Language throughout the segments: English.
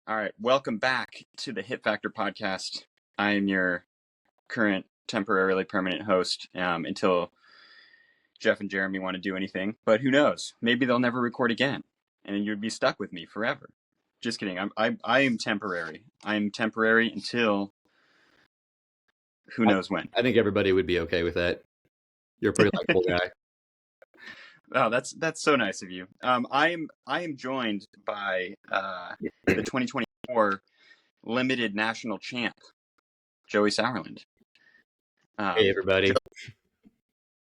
All right, welcome back to the Hit Factor podcast. I am your current temporarily permanent host until Jeff and Jeremy want to do anything. But who knows? Maybe they'll never record again, and you'd be stuck with me forever. Just kidding. I am temporary. I am temporary until who knows when. I think everybody would be okay with that. You're a pretty likable guy. Oh, that's so nice of you. I am joined by the 2024 limited national champ, Joey Saureland. Hey, everybody.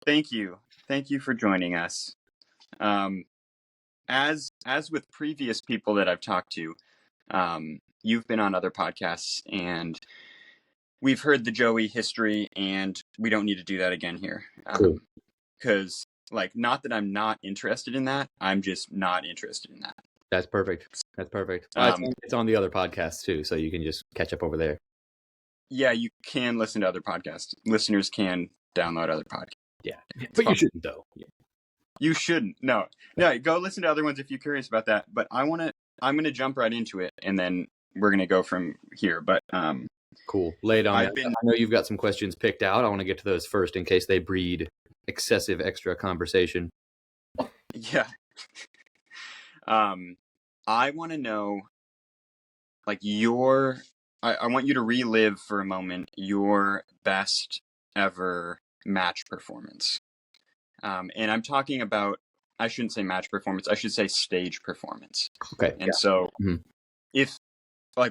Thank you for joining us. As with previous people that I've talked to, you've been on other podcasts, and we've heard the Joey history, and we don't need to do that again here. Cool. Because, not that I'm not interested in that, I'm just not interested in that. That's perfect. It's on the other podcasts too, so you can just catch up over there. Yeah, you can listen to other podcasts. Listeners can download other podcasts. Yeah, but you shouldn't, though. Yeah. You shouldn't. No. Go listen to other ones if you're curious about that. But I'm gonna jump right into it, and then we're gonna go from here. But cool. Lay it on. I know you've got some questions picked out. I want to get to those first in case they breed excessive extra conversation. Yeah. I want to know, I want you to relive for a moment your best ever match performance. And I'm talking about, I shouldn't say match performance, I should say stage performance. Okay. And so if,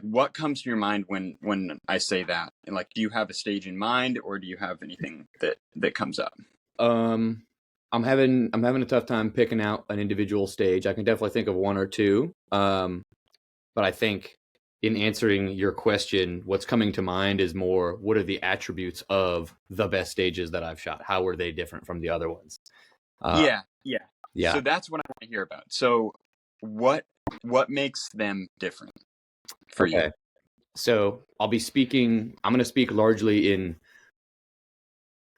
what comes to your mind when I say that? And do you have a stage in mind, or do you have anything that comes up? I'm having a tough time picking out an individual stage. I can definitely think of one or two. But I think in answering your question, what's coming to mind is more, what are the attributes of the best stages that I've shot? How were they different from the other ones? Yeah. So that's what I want to hear about. So what makes them different for you? So I'm going to speak largely in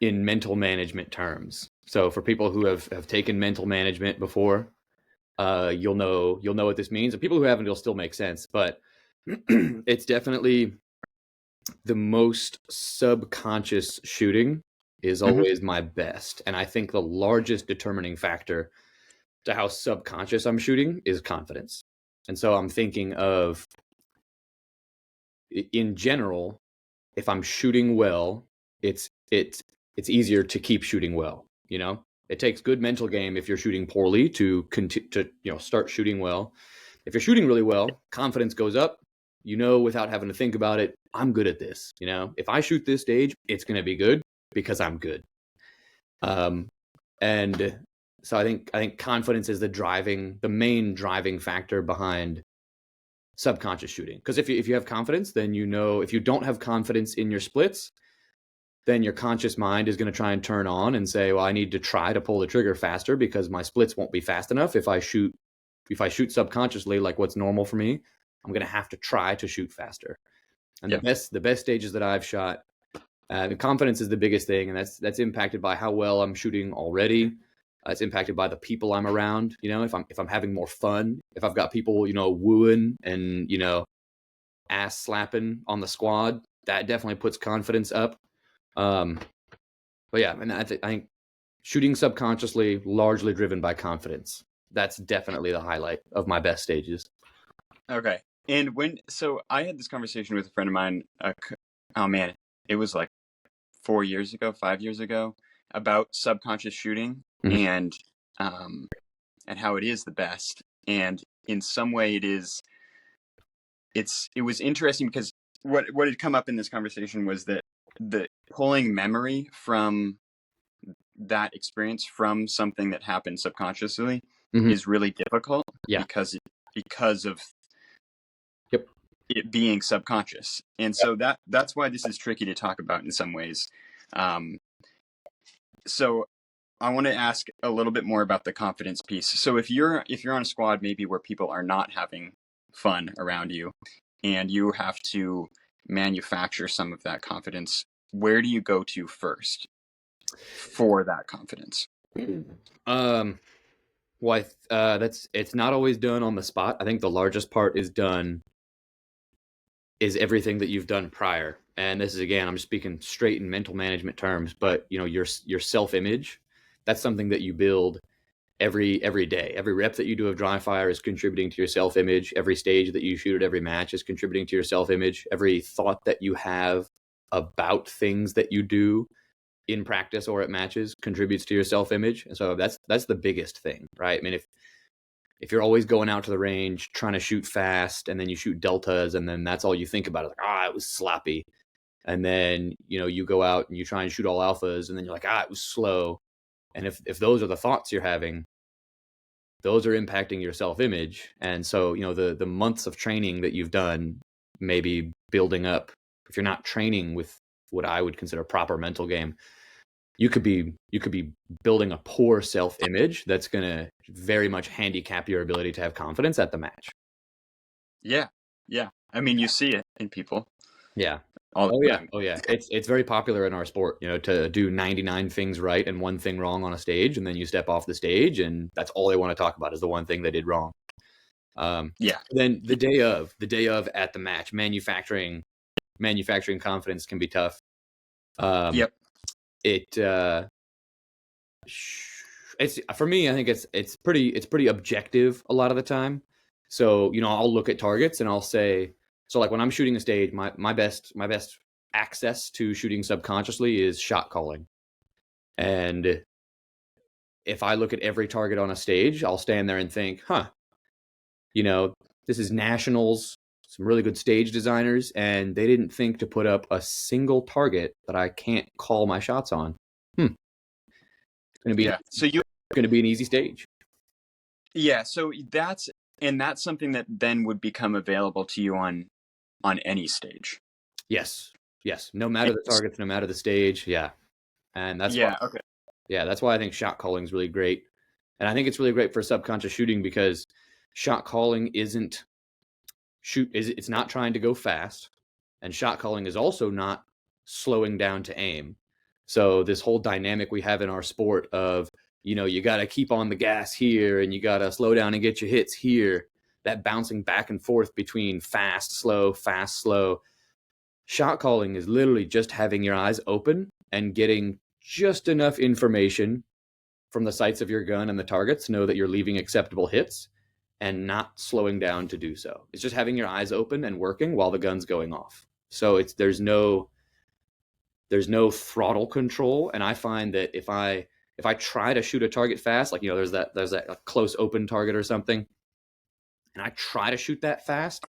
mental management terms. So for people who have taken mental management before, you'll know what this means. And people who haven't, it'll still make sense. But it's definitely the most subconscious shooting is always my best. And I think the largest determining factor to how subconscious I'm shooting is confidence. And so I'm thinking of, in general, if I'm shooting well, it's easier to keep shooting well. It takes good mental game if you're shooting poorly to start shooting well. If you're shooting really well, confidence goes up. Without having to think about it, I'm good at this. If I shoot this stage, it's going to be good because I'm good. And so I think confidence is the main driving factor behind subconscious shooting. Because if you have confidence, then if you don't have confidence in your splits, then your conscious mind is going to try and turn on and say, well, I need to try to pull the trigger faster because my splits won't be fast enough. If I shoot subconsciously, like what's normal for me, I'm going to have to try to shoot faster. And the best stages that I've shot, the confidence is the biggest thing. And that's impacted by how well I'm shooting already. It's impacted by the people I'm around. If I'm having more fun, if I've got people, wooing and, ass slapping on the squad, that definitely puts confidence up. But yeah, and I think shooting subconsciously, largely driven by confidence. That's definitely the highlight of my best stages. Okay. And so I had this conversation with a friend of mine, it was 5 years ago, about subconscious shooting and how it is the best. And in some way it was interesting because what had come up in this conversation was that the pulling memory from that experience from something that happened subconsciously is really difficult because of it being subconscious. And so that's why this is tricky to talk about in some ways. So I want to ask a little bit more about the confidence piece. So if you're on a squad maybe where people are not having fun around you and you have to manufacture some of that confidence, where do you go to first for that confidence? Well, it's not always done on the spot. I think the largest part is done is everything that you've done prior. And this is, again, I'm just speaking straight in mental management terms, but your self-image, that's something that you build every day. Every rep that you do of dry fire is contributing to your self-image. Every stage that you shoot at every match is contributing to your self-image. Every thought that you have about things that you do in practice or at matches contributes to your self-image. And so that's the biggest thing, right? I mean, if you're always going out to the range trying to shoot fast, and then you shoot deltas, and then that's all you think about, it was sloppy. And then, you go out and you try and shoot all alphas, and then you're like, it was slow. And if those are the thoughts you're having, those are impacting your self-image. And so, the months of training that you've done, maybe building up, if you're not training with what I would consider proper mental game, you could be building a poor self-image that's going to very much handicap your ability to have confidence at the match. Yeah. I mean, you see it in people. Yeah. Oh yeah. It's very popular in our sport, to do 99 things right and one thing wrong on a stage, and then you step off the stage and that's all they want to talk about is the one thing they did wrong. Then the day of at the match, manufacturing confidence can be tough. It's for me, I think it's pretty objective a lot of the time. So, I'll look at targets and I'll say, so like when I'm shooting a stage, my best access to shooting subconsciously is shot calling. And if I look at every target on a stage, I'll stand there and think, this is nationals, some really good stage designers, and they didn't think to put up a single target that I can't call my shots on. It's going to be an easy stage. Yeah. So that's something that then would become available to you on any stage. Yes. No matter the targets, no matter the stage. Yeah. And that's that's why I think shot calling is really great. And I think it's really great for subconscious shooting, because shot calling it's not trying to go fast, and shot calling is also not slowing down to aim. So this whole dynamic we have in our sport of, you got to keep on the gas here and you got to slow down and get your hits here, that bouncing back and forth between fast, slow. Shot calling is literally just having your eyes open and getting just enough information from the sights of your gun and the targets to know that you're leaving acceptable hits and not slowing down to do so. It's just having your eyes open and working while the gun's going off. So there's no throttle control. And I find that if I try to shoot a target fast, like, there's that close open target or something, and I try to shoot that fast,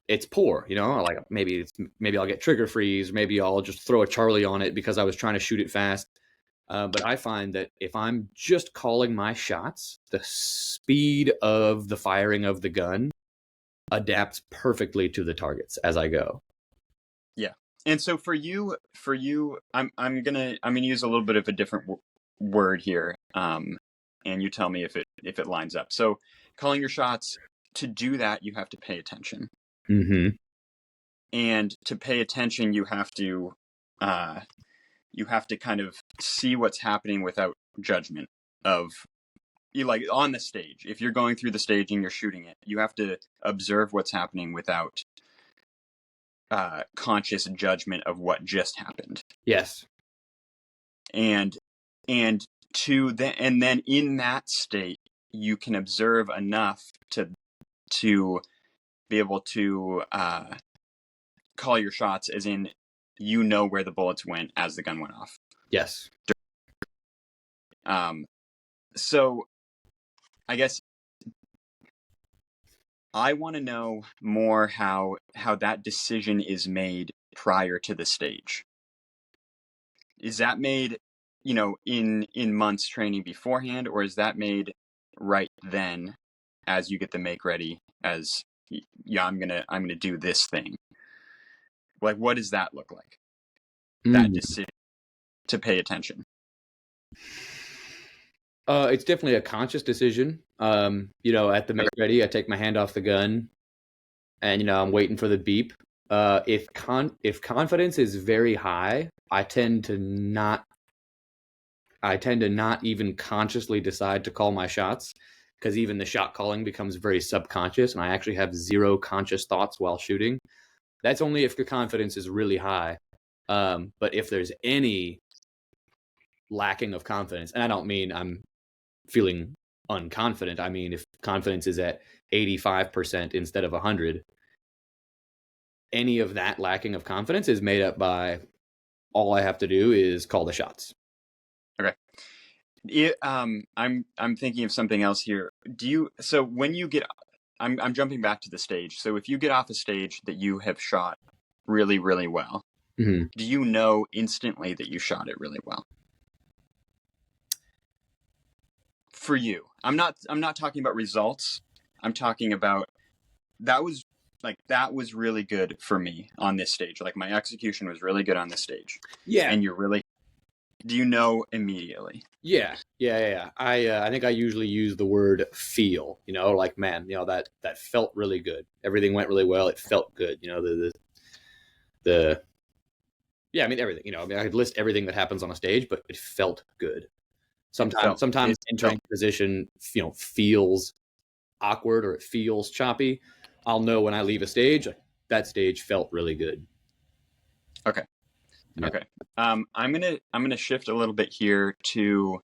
it's poor, like maybe I'll get trigger freeze, maybe I'll just throw a Charlie on it because I was trying to shoot it fast. But I find that if I'm just calling my shots, the speed of the firing of the gun adapts perfectly to the targets as I go. Yeah. And so for you, I'm gonna use a little bit of a different word here, and you tell me if it lines up. So calling your shots, to do that, you have to pay attention. Mm-hmm. And to pay attention, you have to kind of see what's happening without judgment of, like on the stage. If you're going through the stage and you're shooting it, you have to observe what's happening without conscious judgment of what just happened. Yes. And then in that state, you can observe enough to be able to call your shots, as in, where the bullets went as the gun went off. Yes. So I guess I want to know more how that decision is made prior to the stage. Is that made, in months training beforehand, or is that made right then as you get the make ready, as I'm gonna do this thing? Like, what does that look like? That decision to pay attention. It's definitely a conscious decision. At the make ready, I take my hand off the gun and, I'm waiting for the beep. If confidence is very high, I tend to not even consciously decide to call my shots. because even the shot calling becomes very subconscious, and I actually have zero conscious thoughts while shooting. That's only if the confidence is really high. But if there's any lacking of confidence, and I don't mean I'm feeling unconfident, I mean if confidence is at 85% instead of 100, any of that lacking of confidence is made up by all I have to do is call the shots. Okay. I'm thinking of something else here. So when you get, I'm jumping back to the stage. So if you get off a stage that you have shot really, really well, mm-hmm. do you know instantly that you shot it really well? For you, I'm not talking about results. I'm talking about that was really good for me on this stage. Like my execution was really good on this stage. Yeah. And do you know immediately? Yeah. I think I usually use the word feel, like, man, that felt really good. Everything went really well. It felt good. Yeah, I mean, everything, I could list everything that happens on a stage, but it felt good. Sometimes entering position, feels awkward or it feels choppy. I'll know when I leave a stage, that stage felt really good. Okay. Yeah. Okay. I'm gonna shift a little bit here to,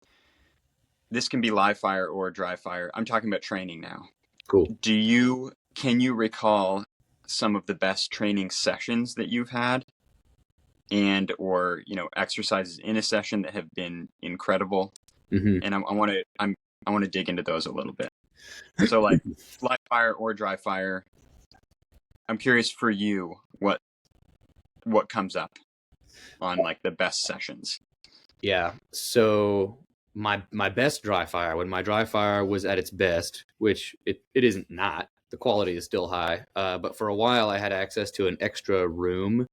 this can be live fire or dry fire. I'm talking about training now. Cool. Can you recall some of the best training sessions that you've had, or exercises in a session that have been incredible? Mm-hmm. And I want to dig into those a little bit. So like live fire or dry fire, I'm curious for you what comes up on like the best sessions. Yeah. So my best dry fire, when my dry fire was at its best, which it isn't not, the quality is still high. But for a while I had access to an extra room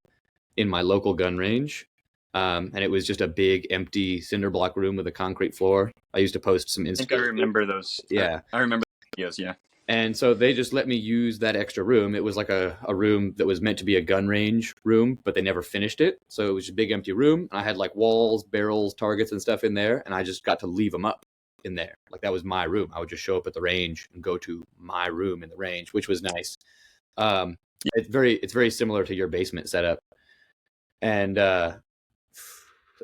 in my local gun range. And it was just a big empty cinder block room with a concrete floor. I used to post some Instagram. I think I remember those. Yeah. I remember videos. Yeah. And so they just let me use that extra room. It was like a room that was meant to be a gun range room, but they never finished it. So it was just a big empty room. I had like walls, barrels, targets and stuff in there. And I just got to leave them up in there. Like that was my room. I would just show up at the range and go to my room in the range, which was nice. It's very similar to your basement setup. And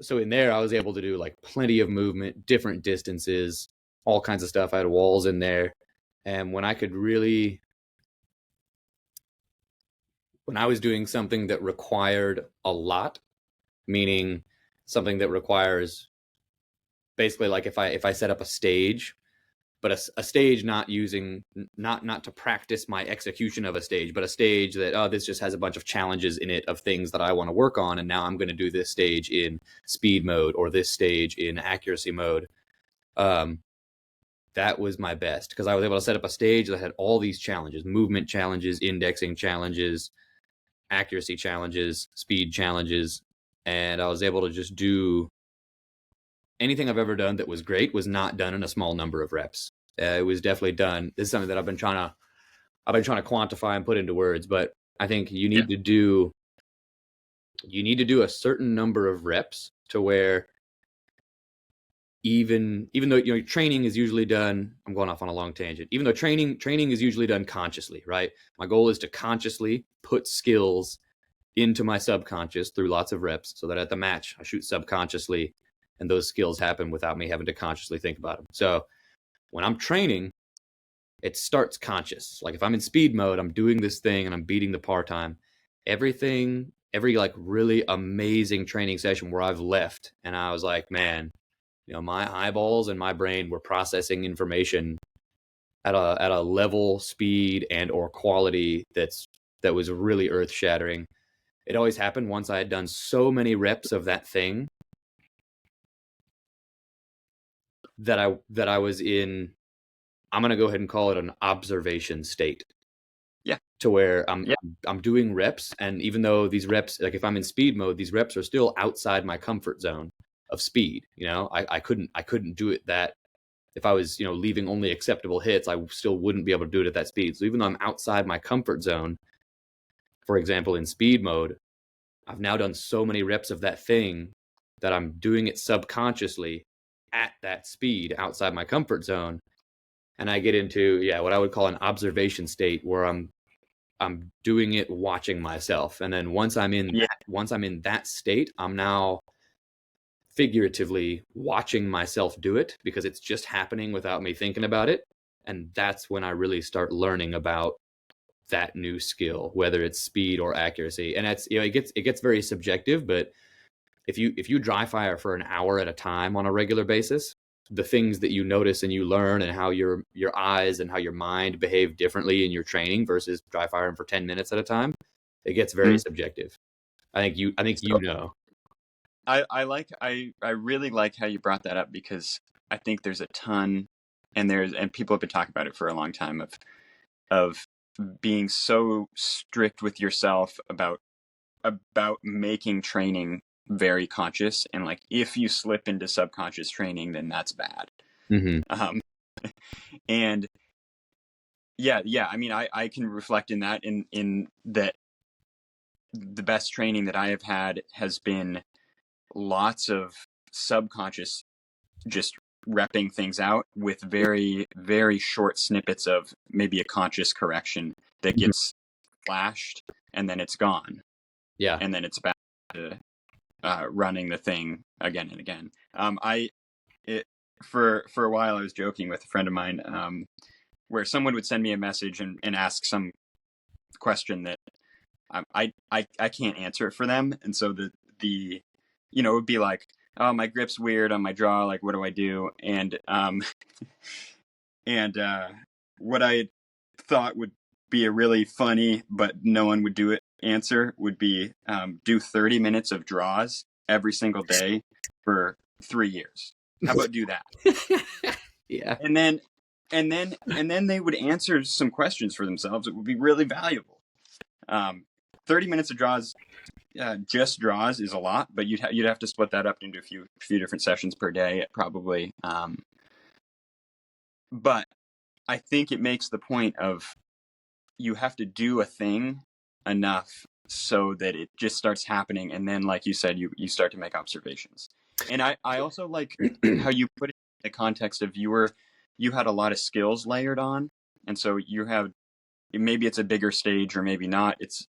so in there, I was able to do like plenty of movement, different distances, all kinds of stuff. I had walls in there. And when I was doing something that required a lot, meaning something that requires basically like if I set up a stage, but a stage not to practice my execution of a stage, but a stage that, this just has a bunch of challenges in it of things that I want to work on. And now I'm going to do this stage in speed mode or this stage in accuracy mode. That was my best because I was able to set up a stage that had all these challenges: movement challenges, indexing challenges, accuracy challenges, speed challenges. And I was able to just do anything I've ever done that was great was not done in a small number of reps. It was definitely done. This is something that I've been trying to quantify and put into words, but I think you need to do a certain number of reps to where even though training is usually done, I'm going off on a long tangent, even though training is usually done consciously, right? My goal is to consciously put skills into my subconscious through lots of reps so that at the match I shoot subconsciously and those skills happen without me having to consciously think about them. So when I'm training, it starts conscious. Like if I'm in speed mode, I'm doing this thing and I'm beating the par time. Every like really amazing training session where I've left and I was like, man, my eyeballs and my brain were processing information at a level, speed, and or quality that was really earth shattering. It always happened once I had done so many reps of that thing that I was in, I'm going to go ahead and call it an observation state. Yeah. To where I'm doing reps. And even though these reps, like if I'm in speed mode, these reps are still outside my comfort zone of speed. I couldn't do it that if I was, leaving only acceptable hits, I still wouldn't be able to do it at that speed. So even though I'm outside my comfort zone, for example, in speed mode, I've now done so many reps of that thing that I'm doing it subconsciously at that speed outside my comfort zone. and I get into what I would call an observation state where I'm doing it watching myself. And then once I'm in that state, I'm now figuratively watching myself do it because it's just happening without me thinking about it. And that's when I really start learning about that new skill, whether it's speed or accuracy. And that's, it gets very subjective, but if you dry fire for an hour at a time on a regular basis, the things that you notice and you learn and how your eyes and how your mind behave differently in your training versus dry firing for 10 minutes at a time, it gets very subjective. I think you know. I really like how you brought that up, because I think there's a ton, and people have been talking about it for a long time, of being so strict with yourself about making training very conscious, and like if you slip into subconscious training, then that's bad. And I mean, I can reflect in that, in that the best training that I have had has been lots of subconscious, just repping things out with very, very short snippets of maybe a conscious correction that gets flashed, and then it's gone. Yeah. And then it's back to running the thing again and again. For a while, I was joking with a friend of mine, where someone would send me a message and ask some question that I can't answer it for them. And so the it would be like, oh, my grip's weird on my draw, like what do I do? And what I thought would be a really funny but no one would do it answer would be do 30 minutes of draws every single day for 3 years. How about do that? Yeah. And then they would answer some questions for themselves. It would be really valuable. 30 minutes of draws, just draws, is a lot, but you'd have to split that up into a few different sessions per day, probably. But I think it makes the point of you have to do a thing enough so that it just starts happening, and then, like you said, you start to make observations. And I also like how you put it in the context of you had a lot of skills layered on, and so you have, maybe it's a bigger stage or maybe not. It's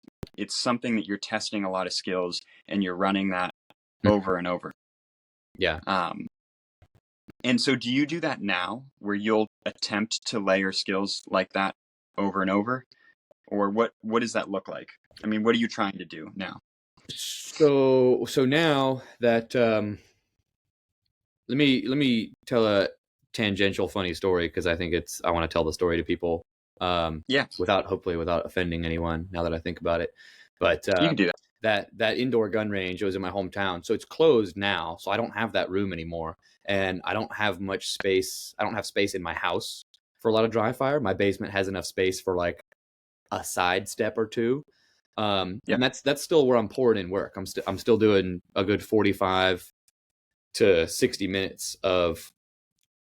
something that you're testing a lot of skills and you're running that over and over. Yeah. And so do you do that now, where you'll attempt to layer skills like that over and over? Or what does that look like? I mean, what are you trying to do now? So now that let me tell a tangential funny story, because I think I want to tell the story to people. Without offending anyone, now that I think about it. But you can do that. That indoor gun range was in my hometown, so it's closed now, so I don't have that room anymore, and I don't have much space. I don't have space in my house for a lot of dry fire. My basement has enough space for like a side step or two. And that's still where I'm pouring in work. I'm still doing a good 45 to 60 minutes of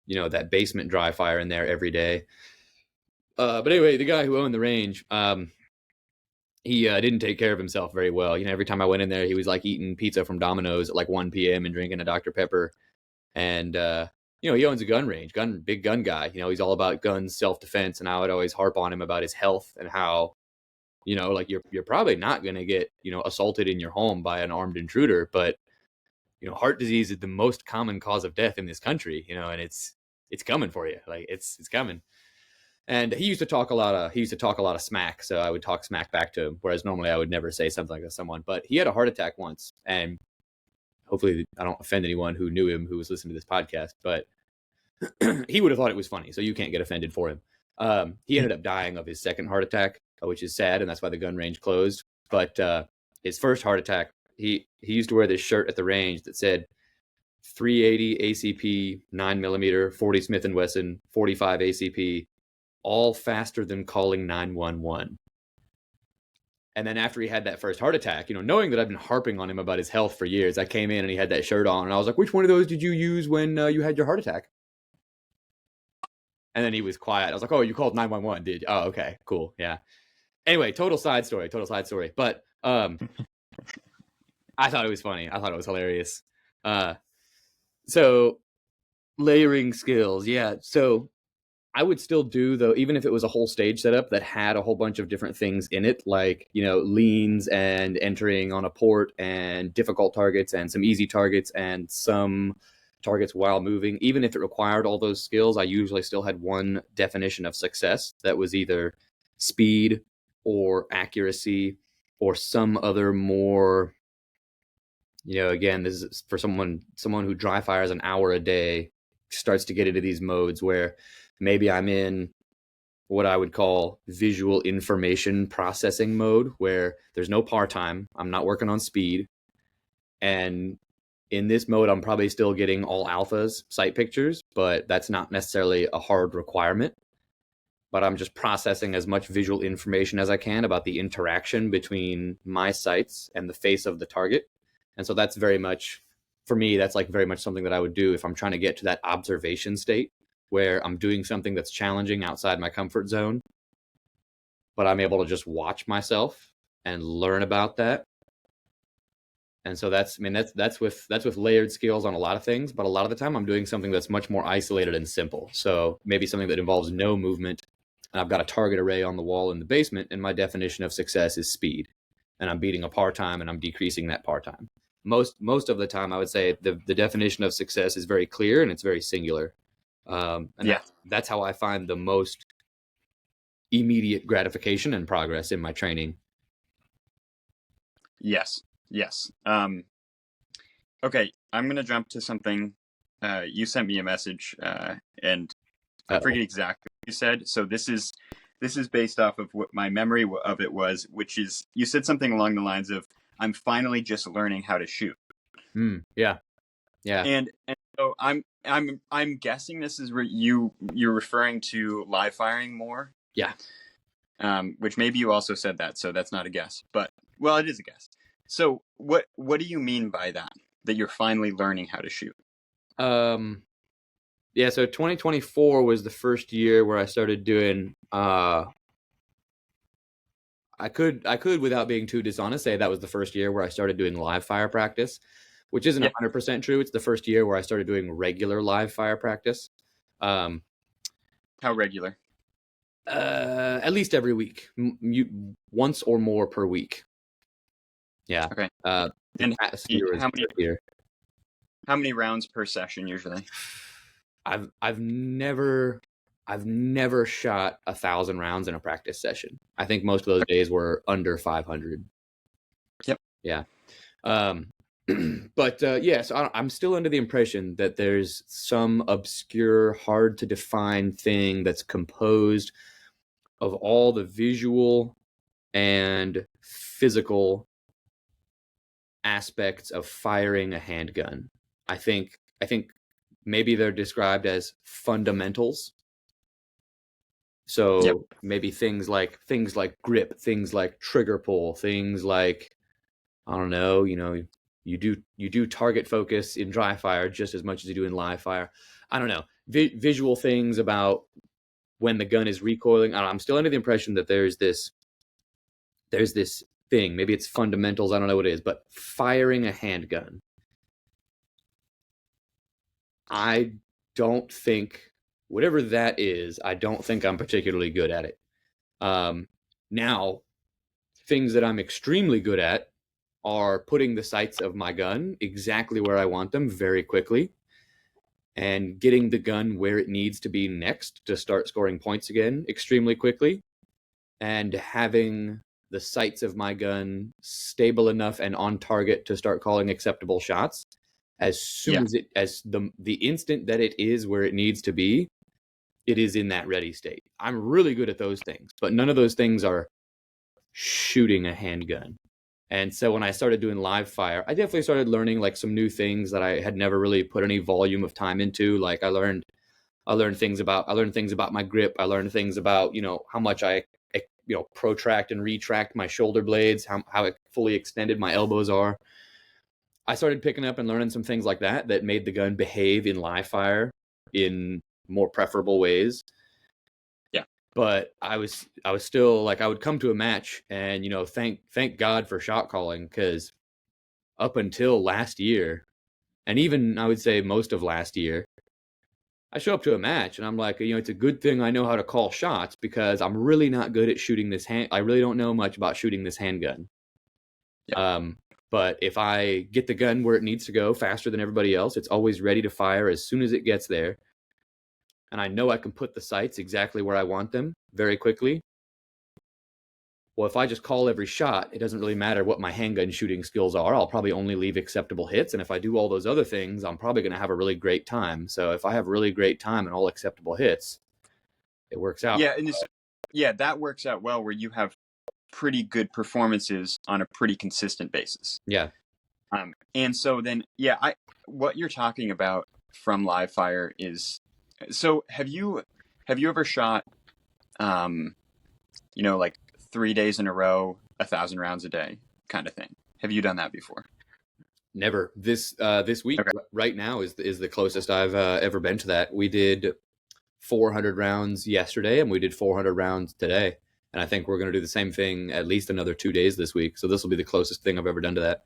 that basement dry fire in there every day. But anyway, the guy who owned the range, he didn't take care of himself very well. Every time I went in there, he was like eating pizza from Domino's at like 1 p.m. and drinking a Dr. Pepper. And he owns a gun range, big gun guy. He's all about guns, self-defense, and I would always harp on him about his health and how, like you're probably not going to get, assaulted in your home by an armed intruder, but heart disease is the most common cause of death in this country, and it's coming for you. Like it's coming. And he used to talk a lot of smack, so I would talk smack back to him, whereas normally I would never say something like that to someone. But he had a heart attack once, and hopefully I don't offend anyone who knew him who was listening to this podcast, but he would have thought it was funny, so you can't get offended for him. He ended up dying of his second heart attack, which is sad, and that's why the gun range closed. But his first heart attack, he used to wear this shirt at the range that said 380 ACP, 9mm, 40 Smith & Wesson, 45 ACP, all faster than calling 911. And then after he had that first heart attack, knowing that I've been harping on him about his health for years, I came in and he had that shirt on, and I was like, which one of those did you use when you had your heart attack? And then he was quiet. I was like, oh, you called 911, did you? Oh, okay, cool, yeah. Anyway, total side story. But I thought it was funny. I thought it was hilarious. So layering skills, yeah. So I would still do, though, even if it was a whole stage setup that had a whole bunch of different things in it, like, leans and entering on a port and difficult targets and some easy targets and some targets while moving. Even if it required all those skills, I usually still had one definition of success that was either speed or accuracy or some other more, again, this is for someone who dry fires an hour a day, starts to get into these modes where maybe I'm in what I would call visual information processing mode, where there's no par time. I'm not working on speed. And in this mode, I'm probably still getting all alphas sight pictures, but that's not necessarily a hard requirement. But I'm just processing as much visual information as I can about the interaction between my sights and the face of the target. And so that's very much, for me, that's like very much something that I would do if I'm trying to get to that observation state where I'm doing something that's challenging outside my comfort zone, but I'm able to just watch myself and learn about that. And so that's with layered skills on a lot of things, but a lot of the time I'm doing something that's much more isolated and simple. So maybe something that involves no movement, and I've got a target array on the wall in the basement, and my definition of success is speed. And I'm beating a par time and I'm decreasing that par time. Most of the time, I would say the definition of success is very clear and it's very singular. That's how I find the most immediate gratification and progress in my training. Yes. Okay, I'm going to jump to something. You sent me a message, and I forget exactly what you said. So this is based off of what my memory of it was, which is you said something along the lines of, "I'm finally just learning how to shoot." Yeah. And so I'm guessing this is where you're referring to live firing more. Yeah. Which maybe you also said that, so that's not a guess, but well, it is a guess. So what do you mean by that you're finally learning how to shoot? Yeah, so 2024 was the first year where I started doing I could without being too dishonest say that was the first year where I started doing live fire practice, which isn't 100% true. It's the first year where I started doing regular live fire practice. How regular? At least every week, once or more per week. Yeah. Okay. And how many rounds per session usually? I've never shot 1,000 rounds in a practice session. I think most of those days were under 500. Yep. Yeah. But so I'm still under the impression that there's some obscure, hard to define thing that's composed of all the visual and physical aspects of firing a handgun. I think maybe they're described as fundamentals. So maybe things like grip, things like trigger pull, things like, I don't know, you do target focus in dry fire just as much as you do in live fire. I don't know, visual things about when the gun is recoiling. I'm still under the impression that there's this thing, maybe it's fundamentals, I don't know what it is, but firing a handgun, I don't think, whatever that is, I don't think I'm particularly good at it. Now, things that I'm extremely good at are putting the sights of my gun exactly where I want them very quickly and getting the gun where it needs to be next to start scoring points again extremely quickly, and having the sights of my gun stable enough and on target to start calling acceptable shots as soon as the instant that it is where it needs to be, it is in that ready state. I'm really good at those things, but none of those things are shooting a handgun. And so when I started doing live fire, I definitely started learning like some new things that I had never really put any volume of time into. Like I learned things about my grip. I learned things about, how much I protract and retract my shoulder blades, how fully extended my elbows are. I started picking up and learning some things like that made the gun behave in live fire in more preferable ways. Yeah. But I was still like, I would come to a match and, thank God for shot calling, because up until last year, and even I would say most of last year, I show up to a match and I'm like, it's a good thing I know how to call shots because I'm really not good at shooting this I really don't know much about shooting this handgun. Yeah. But if I get the gun where it needs to go faster than everybody else, it's always ready to fire as soon as it gets there. And I know I can put the sights exactly where I want them very quickly. Well, if I just call every shot, it doesn't really matter what my handgun shooting skills are. I'll probably only leave acceptable hits. And if I do all those other things, I'm probably going to have a really great time. So if I have a really great time and all acceptable hits, it works out. Yeah, and that works out well where you have pretty good performances on a pretty consistent basis. Yeah. And so then, what you're talking about from live fire is, so have you ever shot, like 3 days in a row, 1,000 rounds a day kind of thing? Have you done that before? Never. This week Okay. right now is the closest I've ever been to that. We did 400 rounds yesterday and we did 400 rounds today. And I think we're going to do the same thing at least another 2 days this week. So this will be the closest thing I've ever done to that.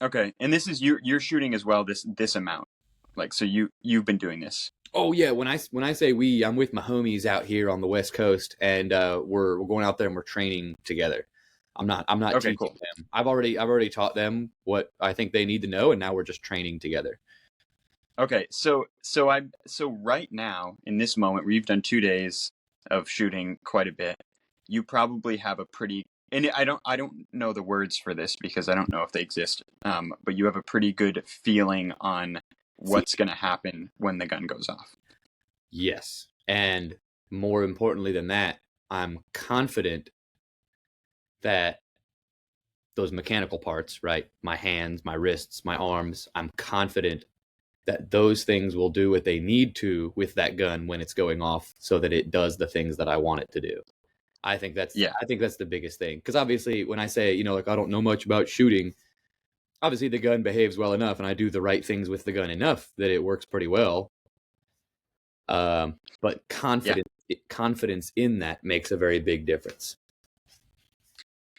Okay. And this is you're shooting as well, this amount. Like, so you've been doing this. Oh yeah, when I say we, I'm with my homies out here on the West Coast, and we're going out there and we're training together. I'm not Okay, teaching cool. them. I've already taught them what I think they need to know, and now we're just training together. Okay. So right now in this moment where you've done 2 days of shooting quite a bit, you probably have a pretty, and I don't know the words for this because I don't know if they exist. But you have a pretty good feeling on what's going to happen when the gun goes off. Yes, and more importantly than that, I'm confident that those mechanical parts, right? My hands, my wrists, my arms, I'm confident that those things will do what they need to with that gun when it's going off so that it does the things that I want it to do. I think that's the biggest thing. Because obviously when I say, like I don't know much about shooting, obviously the gun behaves well enough and I do the right things with the gun enough that it works pretty well. But confidence in that makes a very big difference.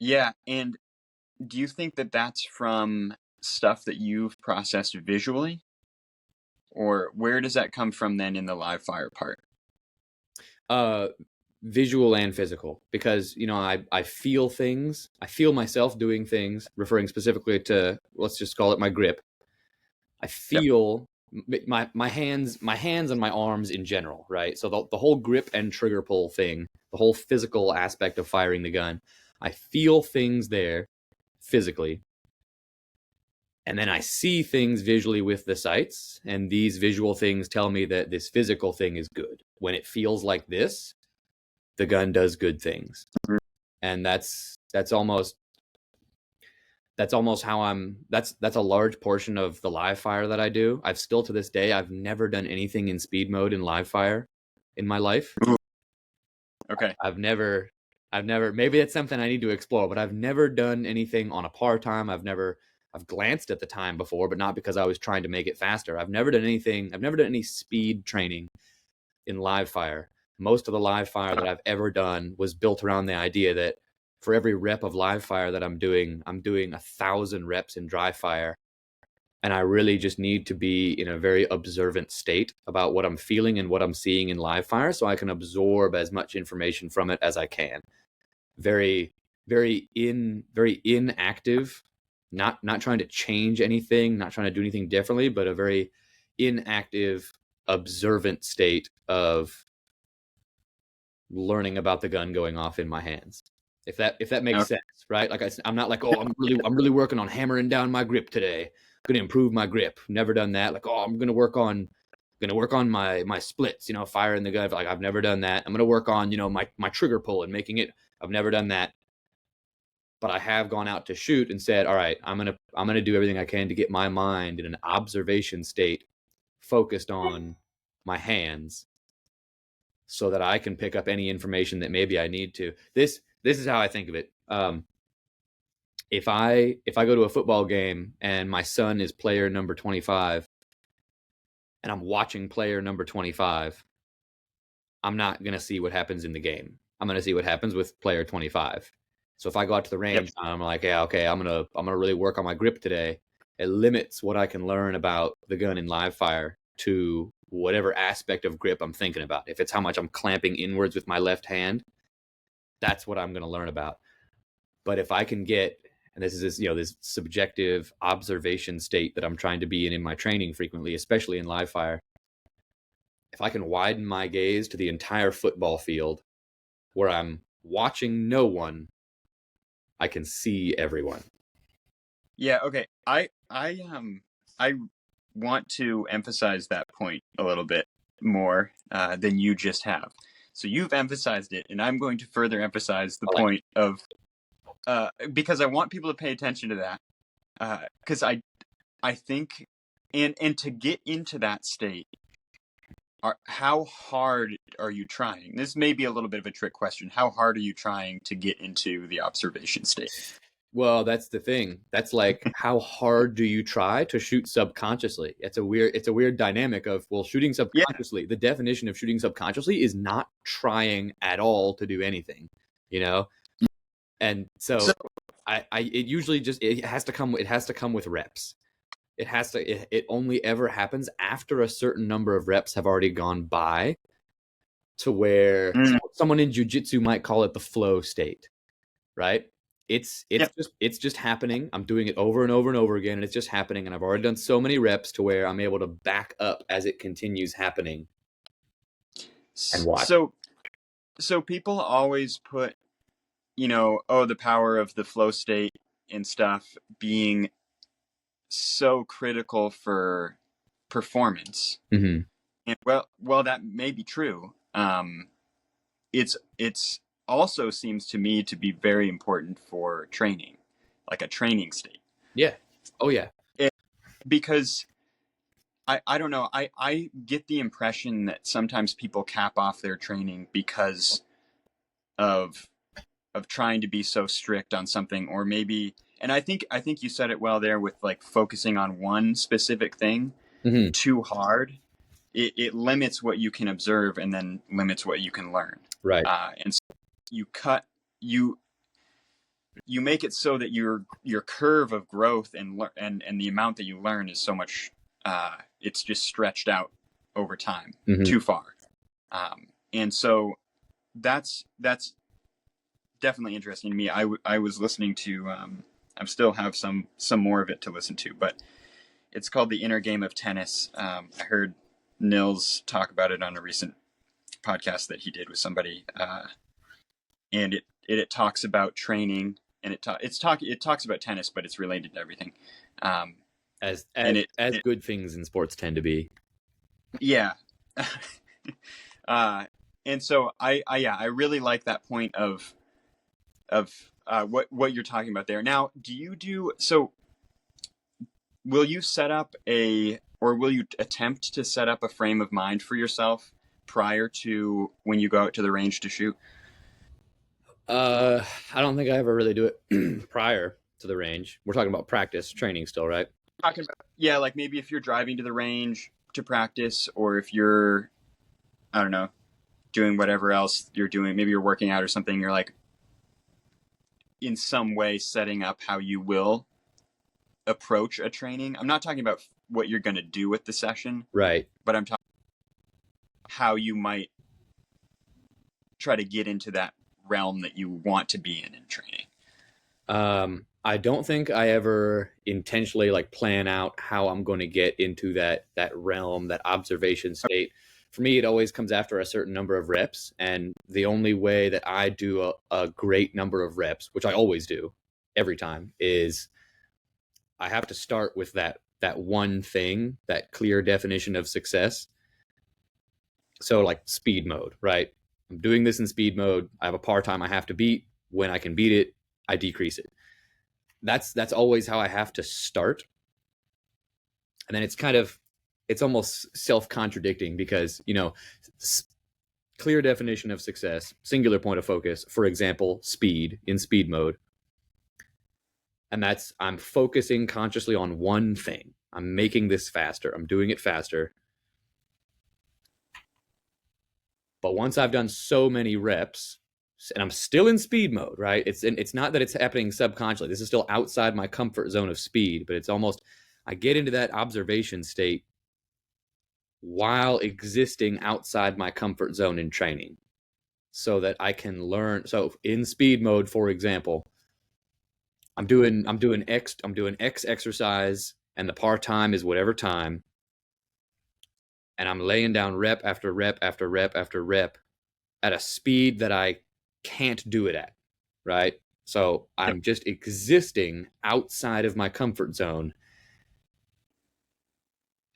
Yeah. And do you think that that's from stuff that you've processed visually? Or where does that come from then in the live fire part? Visual and physical, because I feel things. I feel myself doing things, referring specifically to, let's just call it my grip. I feel my hands and my arms in general, right? So the whole grip and trigger pull thing, the whole physical aspect of firing the gun, I feel things there physically. And then I see things visually with the sights, and these visual things tell me that this physical thing is good. When it feels like this, the gun does good things. And that's almost how that's a large portion of the live fire that I do. I've still to this day, I've never done anything in speed mode in live fire in my life. Okay. I've never, maybe it's something I need to explore, but I've never done anything on a par time. I've glanced at the time before, but not because I was trying to make it faster. I've never done any speed training in live fire. Most of the live fire that I've ever done was built around the idea that for every rep of live fire that I'm doing 1,000 reps in dry fire. And I really just need to be in a very observant state about what I'm feeling and what I'm seeing in live fire so I can absorb as much information from it as I can. Very, very inactive, not trying to change anything, not trying to do anything differently, but a very inactive, observant state of learning about the gun going off in my hands. If that makes sense, right? Like I'm not like, oh, I'm really working on hammering down my grip today. I'm gonna improve my grip. Never done that. Like, oh, I'm gonna work on my splits, firing the gun. Like, I've never done that. I'm gonna work on, my trigger pull and making it. I've never done that. But I have gone out to shoot and said, all right, I'm gonna do everything I can to get my mind in an observation state, focused on my hands, so that I can pick up any information that maybe I need to. This is how I think of it. If I go to a football game and my son is player number 25 and I'm watching player number 25, I'm not going to see what happens in the game. I'm going to see what happens with player 25. So if I go out to the range, I'm like, yeah, okay, I'm going to really work on my grip today. It limits what I can learn about the gun in live fire to whatever aspect of grip I'm thinking about. If it's how much I'm clamping inwards with my left hand, that's what I'm going to learn about. But if I can get, and this is this, this subjective observation state that I'm trying to be in my training frequently, especially in live fire, if I can widen my gaze to the entire football field where I'm watching no one, I can see everyone. Yeah. Okay. I want to emphasize that point a little bit more than you just have. So you've emphasized it, and I'm going to further emphasize the point of because I want people to pay attention to that. Because I think, and to get into that state, how hard are you trying? This may be a little bit of a trick question. How hard are you trying to get into the observation state? Well, that's the thing. That's like, how hard do you try to shoot subconsciously? It's a weird dynamic of, well, shooting subconsciously. Yeah. The definition of shooting subconsciously is not trying at all to do anything, And so it usually just, it has to come with reps. It only ever happens after a certain number of reps have already gone by, to where someone in jiu-jitsu might call it the flow state, right? It's just happening. I'm doing it over and over and over again, and it's just happening. And I've already done so many reps to where I'm able to back up as it continues happening and watch. So people always put, the power of the flow state and stuff being so critical for performance. Mm-hmm. And well, that may be true. It's also seems to me to be very important for training, like a training state. Yeah. Oh yeah. Because I don't know. I get the impression that sometimes people cap off their training because of trying to be so strict on something, or maybe, and I think you said it well there with like focusing on one specific thing too hard. It limits what you can observe and then limits what you can learn. Right. And so you make it so that your curve of growth and the amount that you learn is so much, it's just stretched out over time too far. And so that's definitely interesting to me. I was listening to, I still have some more of it to listen to, but it's called The Inner Game of Tennis. I heard Nils talk about it on a recent podcast that he did with somebody, and it talks about training, and it talks about tennis, but it's related to everything. As good things in sports tend to be. Yeah. And so I really like that point of what you're talking about there. Now, will you set up or will you attempt to set up a frame of mind for yourself prior to when you go out to the range to shoot? I don't think I ever really do it prior to the range. We're talking about practice training still, right? Yeah, like maybe if you're driving to the range to practice, or if you're, I don't know, doing whatever else you're doing, maybe you're working out or something, you're like in some way setting up how you will approach a training. I'm not talking about what you're going to do with the session, right? But I'm talking how you might try to get into that realm that you want to be in training. I don't think I ever intentionally plan out how I'm going to get into that realm, that observation state. For me, it always comes after a certain number of reps, and the only way that I do a great number of reps, which I always do every time, is I have to start with that one thing, that clear definition of success. So like speed mode, right? I'm doing this in speed mode. I have a par time I have to beat. When I can beat it, I decrease it. That's always how I have to start. And then it's almost self-contradicting because, clear definition of success, singular point of focus, for example, speed in speed mode. And I'm focusing consciously on one thing. I'm making this faster. I'm doing it faster. But once I've done so many reps and I'm still in speed mode, right? It's not that it's happening subconsciously. This is still outside my comfort zone of speed, but it's almost, I get into that observation state while existing outside my comfort zone in training so that I can learn. So in speed mode, for example, I'm doing X exercise and the par time is whatever time, and I'm laying down rep after rep after rep after rep at a speed that I can't do it at, right? So I'm just existing outside of my comfort zone.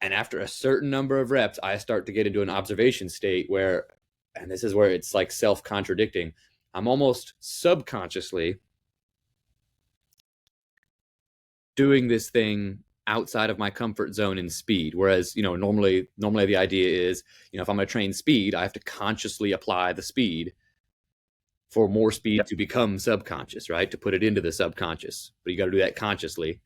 And after a certain number of reps, I start to get into an observation state where, and this is where it's like self-contradicting, I'm almost subconsciously doing this thing outside of my comfort zone in speed. Whereas, normally the idea is, if I'm going to train speed, I have to consciously apply the speed for more speed to become subconscious, right? To put it into the subconscious. But you got to do that consciously.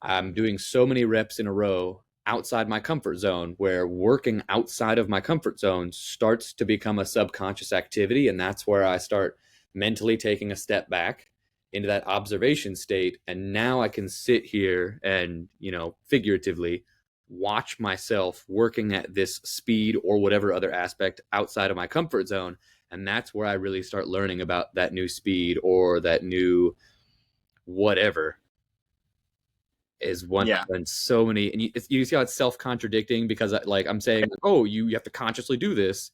I'm doing so many reps in a row outside my comfort zone where working outside of my comfort zone starts to become a subconscious activity. And that's where I start mentally taking a step back into that observation state. And now I can sit here and, figuratively watch myself working at this speed or whatever other aspect outside of my comfort zone. And that's where I really start learning about that new speed or that new whatever is one. And so many, and you see how it's self-contradicting because I'm saying, oh, you have to consciously do this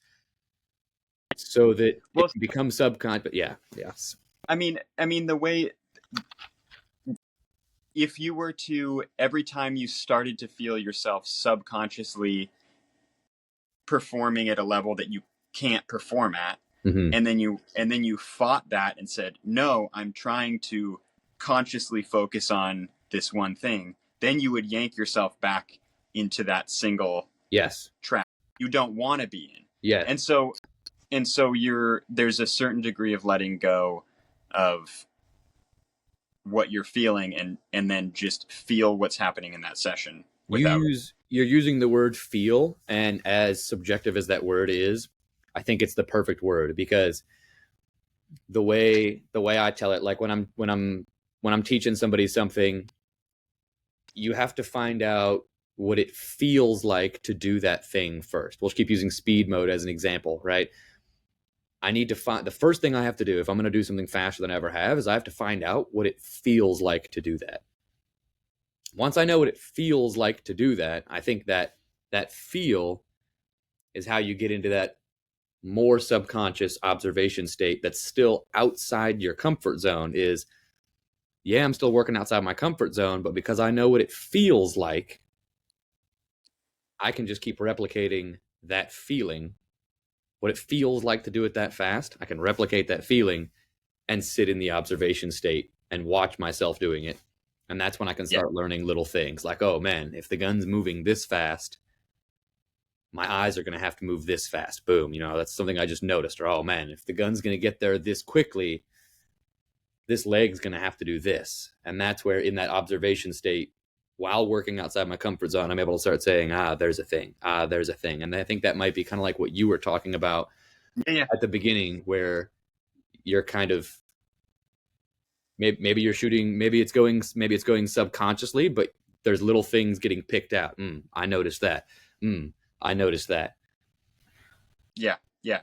so that it can become subconscious. But yes. I mean, the way, if you were to, every time you started to feel yourself subconsciously performing at a level that you can't perform at, and then you fought that and said, no, I'm trying to consciously focus on this one thing, then you would yank yourself back into that single track you don't want to be in. Yeah. And so there's a certain degree of letting go of what you're feeling and then just feel what's happening in that session. You're using the word feel, and as subjective as that word is, I think it's the perfect word, because the way I tell it, like when I'm teaching somebody something, you have to find out what it feels like to do that thing first. We'll keep using speed mode as an example, right? I need to find, the first thing I have to do if I'm going to do something faster than I ever have is I have to find out what it feels like to do that. Once I know what it feels like to do that, I think that feel is how you get into that more subconscious observation state that's still outside your comfort zone. Is, yeah, I'm still working outside my comfort zone, but because I know what it feels like, I can just keep replicating that feeling. What it feels like to do it that fast, I can replicate that feeling and sit in the observation state and watch myself doing it. And that's when I can start learning little things like, oh man, if the gun's moving this fast, my eyes are going to have to move this fast. Boom. That's something I just noticed. Or, oh man, if the gun's going to get there this quickly, this leg's going to have to do this. And that's where, in that observation state, while working outside my comfort zone, I'm able to start saying, there's a thing. There's a thing. And I think that might be kind of like what you were talking about at the beginning, where you're kind of, maybe you're shooting, maybe it's going subconsciously, but there's little things getting picked out. I noticed that. I noticed that. Yeah.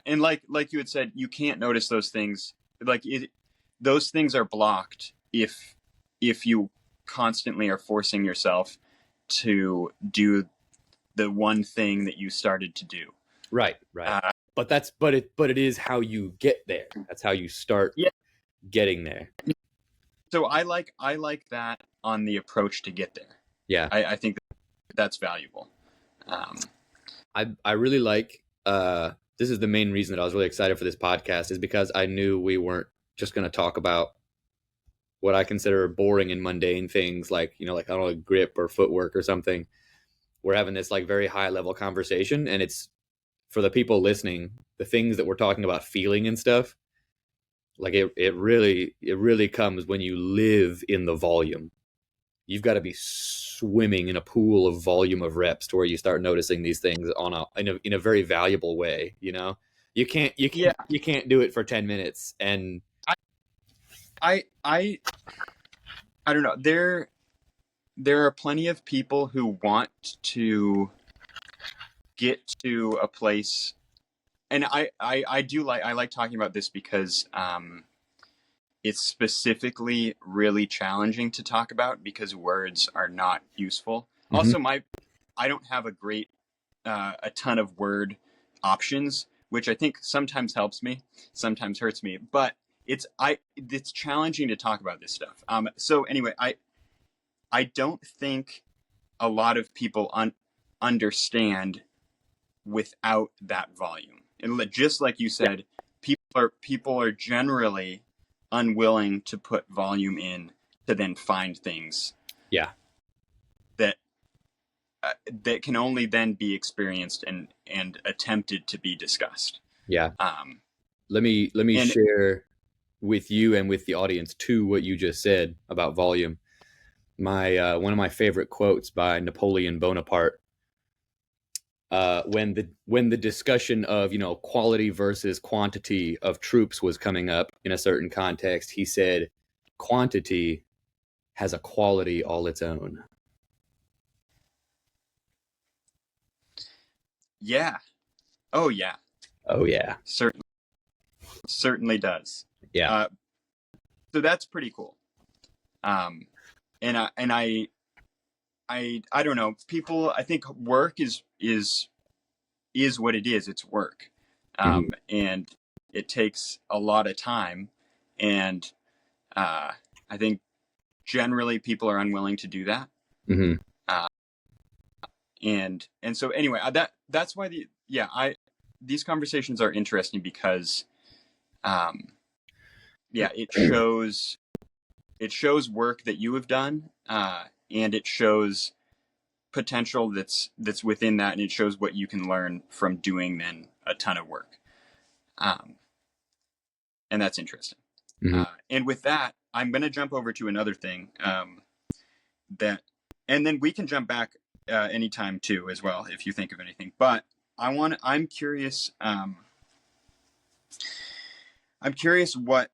And like you had said, you can't notice those things. Those things are blocked if you constantly are forcing yourself to do the one thing that you started to do. Right. But it is how you get there. That's how you start getting there. So I like that on the approach to get there. Yeah. I think that's valuable. I really like, this is the main reason that I was really excited for this podcast, is because I knew we weren't just going to talk about what I consider boring and mundane things like, like, I don't know, grip or footwork or something. We're having this like very high level conversation, and it's, for the people listening, the things that we're talking about, feeling and stuff, like it really comes when you live in the volume. You've got to be swimming in a pool of volume of reps to where you start noticing these things in a very valuable way. You can't do it for 10 minutes. And I don't know. There are plenty of people who want to get to a place, and I like talking about this because it's specifically really challenging to talk about because words are not useful. Mm-hmm. Also, I don't have a ton of word options, which I think sometimes helps me, sometimes hurts me. But it's challenging to talk about this stuff. So anyway, I don't think a lot of people understand without that volume. And just like you said, people are generally unwilling to put volume in to then find things. Yeah. That can only then be experienced and attempted to be discussed. Yeah. Let me share with you and with the audience too what you just said about volume. My one of my favorite quotes by Napoleon Bonaparte. When the discussion of quality versus quantity of troops was coming up in a certain context, he said, "Quantity has a quality all its own." Yeah. Oh yeah. Oh yeah. Certainly does. Yeah. So that's pretty cool. And I don't know. People, I think work is what it is. It's work, and it takes a lot of time, and I think generally people are unwilling to do that. Mm-hmm. And so anyway, that's why these conversations are interesting because, it shows work that you have done, and it shows potential that's within that, and it shows what you can learn from doing then a ton of work, and that's interesting. Mm-hmm. And with that, I'm going to jump over to another thing and then we can jump back anytime too as well if you think of anything. But I'm curious. I'm curious what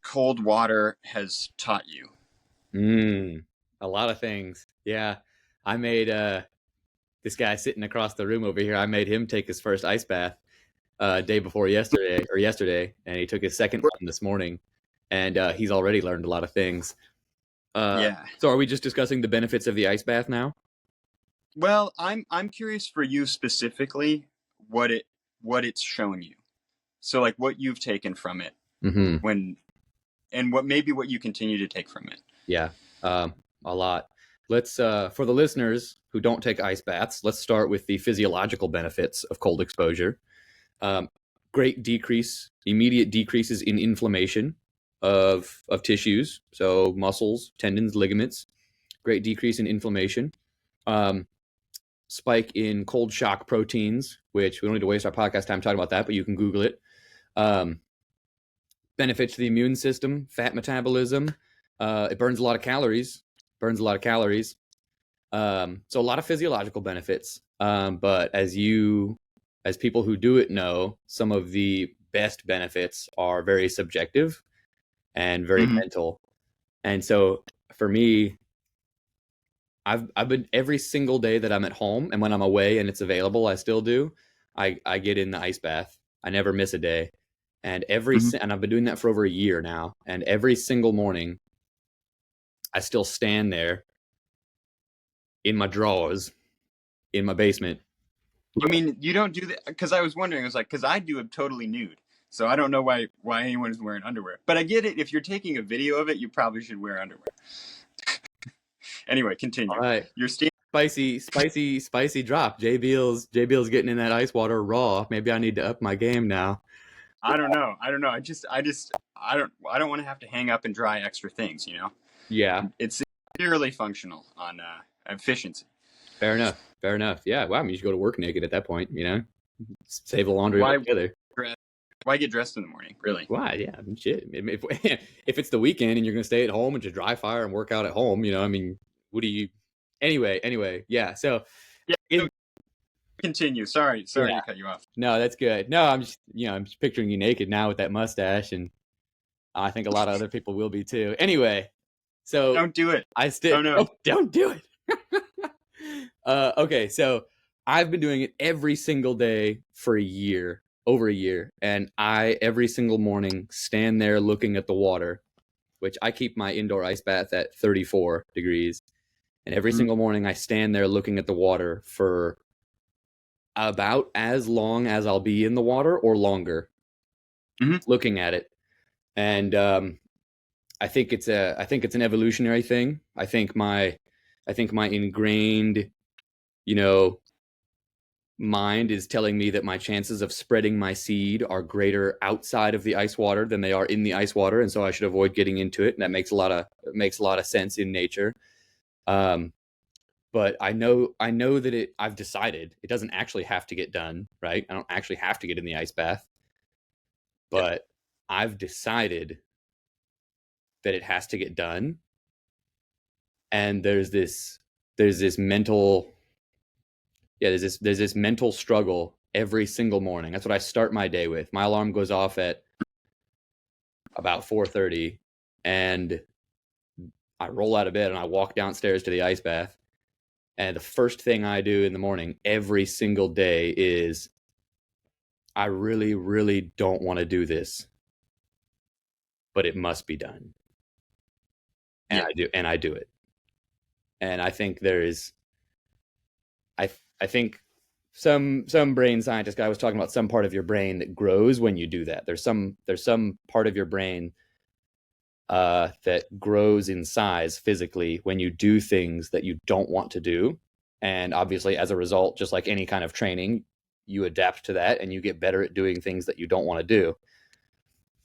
cold water has taught you. A lot of things. Yeah. I made this guy sitting across the room over here, I made him take his first ice bath day before yesterday, and he took his second one this morning, and he's already learned a lot of things. So are we just discussing the benefits of the ice bath now? Well, I'm curious for you specifically what it's shown you. So like what you've taken from it, and what you continue to take from it. Yeah, a lot. Let's for the listeners who don't take ice baths, let's start with the physiological benefits of cold exposure. Great immediate decreases in inflammation of tissues, so muscles, tendons, ligaments. Great decrease in inflammation. Spike in cold shock proteins, which we don't need to waste our podcast time talking about that, but you can Google it. Benefits to the immune system, fat metabolism. It burns a lot of calories. So a lot of physiological benefits. But as people who do it know, some of the best benefits are very subjective and very mental. And so for me, I've been every single day that I'm at home, and when I'm away and it's available, I still do. I get in the ice bath. I never miss a day. And and I've been doing that for over a year now. And every single morning, I still stand there in my drawers in my basement. You mean you don't do that? Because I was wondering, I was like, because I do it totally nude. So I don't know why anyone is wearing underwear. But I get it. If you're taking a video of it, you probably should wear underwear. Anyway, continue. All right. You're spicy drop. J Beal's getting in that ice water raw. Maybe I need to up my game now. I don't know. I don't want to have to hang up and dry extra things, Yeah. It's purely functional on efficiency. Fair enough. Yeah. Wow. I mean, you should go to work naked at that point, save the laundry altogether. Why get dressed in the morning, really? Why? Yeah. Shit. If it's the weekend and you're going to stay at home and just dry fire and work out at home, what do you... Anyway. Yeah. So... Yeah. Continue. Sorry to cut you off. No, that's good. No, I'm just picturing you naked now with that mustache, and I think a lot of other people will be too. Anyway, so don't do it. Don't do it. Okay, so I've been doing it every single day for a year, over a year, and I every single morning stand there looking at the water, which I keep my indoor ice bath at 34 degrees. And every single morning I stand there looking at the water for about as long as I'll be in the water or longer, looking at it. And I think it's an evolutionary thing. I think my ingrained, mind is telling me that my chances of spreading my seed are greater outside of the ice water than they are in the ice water, and so I should avoid getting into it. And that makes a lot of sense in nature. But I know that I've decided it doesn't actually have to get done, right? I don't actually have to get in the ice bath, but I've decided that it has to get done. And there's this mental there's this mental struggle every single morning. That's what I start my day with. My alarm goes off at about 4:30, and I roll out of bed and I walk downstairs to the ice bath. And the first thing I do in the morning every single day is, I really, really don't want to do this, but it must be done. And I do it. And I think I think some brain scientist guy was talking about some part of your brain that grows when you do that. There's some part of your brain that grows in size physically when you do things that you don't want to do. And obviously, as a result, just like any kind of training, you adapt to that and you get better at doing things that you don't want to do.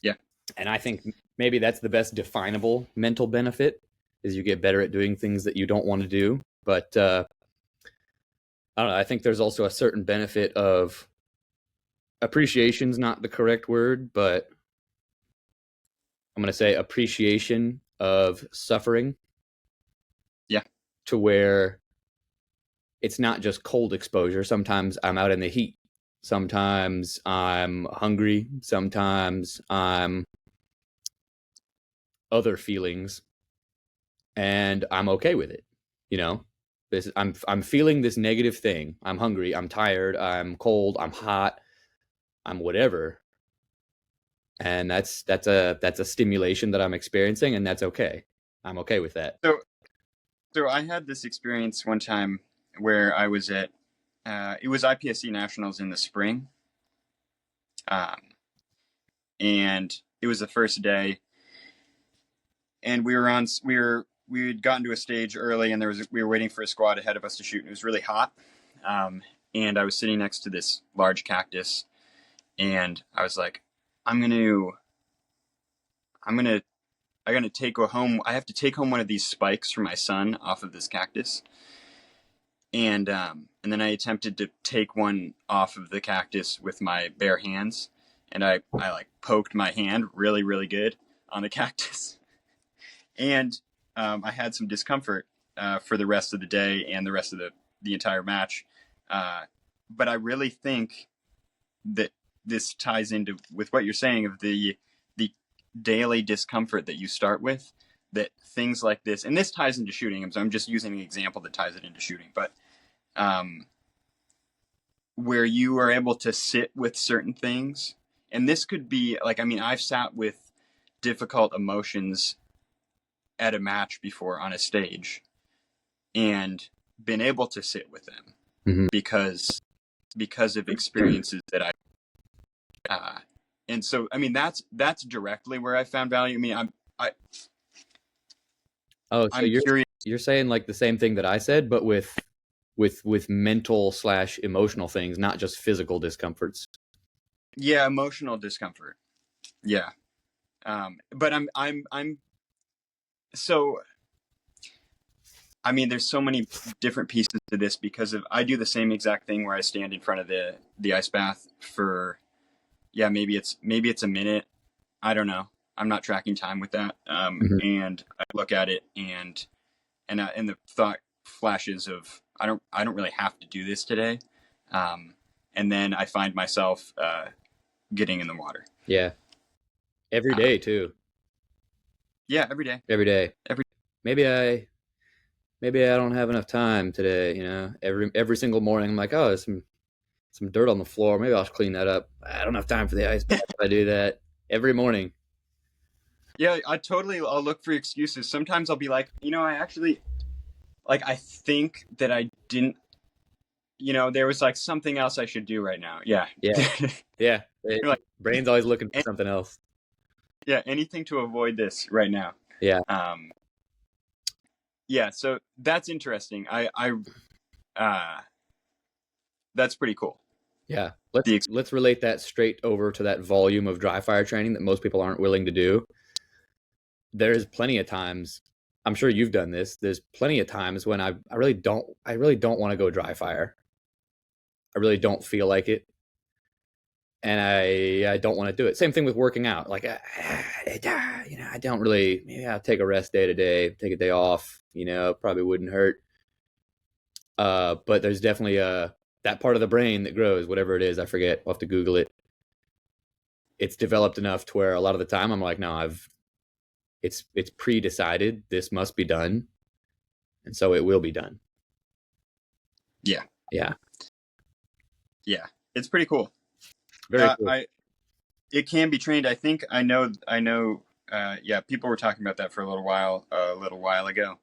Yeah. And I think maybe that's the best definable mental benefit, is you get better at doing things that you don't want to do. But I don't know. I think there's also a certain benefit of appreciation's not the correct word, but I'm going to say appreciation of suffering. Yeah. To where it's not just cold exposure. Sometimes I'm out in the heat. Sometimes I'm hungry. Sometimes I'm other feelings, and I'm okay with it. I'm feeling this negative thing. I'm hungry. I'm tired. I'm cold. I'm hot. I'm whatever. And that's a stimulation that I'm experiencing, and that's okay. I'm okay with that. So I had this experience one time where I was at it was IPSC Nationals in the spring, and it was the first day, and we had gotten to a stage early, and we were waiting for a squad ahead of us to shoot, and it was really hot, and I was sitting next to this large cactus, and I was like, I have to take home one of these spikes for my son off of this cactus. And then I attempted to take one off of the cactus with my bare hands, and I like poked my hand really, really good on the cactus, and I had some discomfort for the rest of the day and the rest of the entire match. But I really think that this ties into with what you're saying of the daily discomfort that you start with, that things like this, and this ties into shooting. So I'm just using an example that ties it into shooting, but where you are able to sit with certain things, and this could be like, I've sat with difficult emotions at a match before on a stage and been able to sit with them because of experiences that and so that's directly where I found value. So I'm curious. You're saying like the same thing that I said, but with mental / emotional things, not just physical discomforts. Yeah, emotional discomfort. Yeah. But I'm so, there's so many different pieces to this because I do the same exact thing where I stand in front of the ice bath for, maybe it's a minute. I don't know. I'm not tracking time with that. And I look at it and the thought flashes of, I don't really have to do this today. And then I find myself getting in the water. Yeah. Every day too. Yeah, every day. Every day. Maybe maybe I don't have enough time today. Every single morning I'm like, oh, there's some dirt on the floor. Maybe I'll clean that up. I don't have time for the ice bath. If I do that every morning. Yeah, I'll look for excuses. Sometimes I'll be like, I actually, like, I think that I didn't, there was like something else I should do right now. Yeah. Yeah. Yeah. You're like, Brain's always looking for something else. yeah, anything to avoid this right now. Yeah. Yeah, so that's interesting. That's pretty cool. Yeah. Let's relate that straight over to that volume of dry fire training that most people aren't willing to do. There's plenty of times, I'm sure you've done this. There's plenty of times when I really don't want to go dry fire. I really don't feel like it. And I don't want to do it. Same thing with working out. Like, I don't really, maybe I'll take a rest day today, take a day off, probably wouldn't hurt. But there's definitely that part of the brain that grows, whatever it is, I forget. I'll have to Google it. It's developed enough to where a lot of the time I'm like, no, it's pre-decided. This must be done. And so it will be done. Yeah. Yeah. Yeah. It's pretty cool. Very cool. It can be trained. I think I know, yeah, people were talking about that for a little while ago.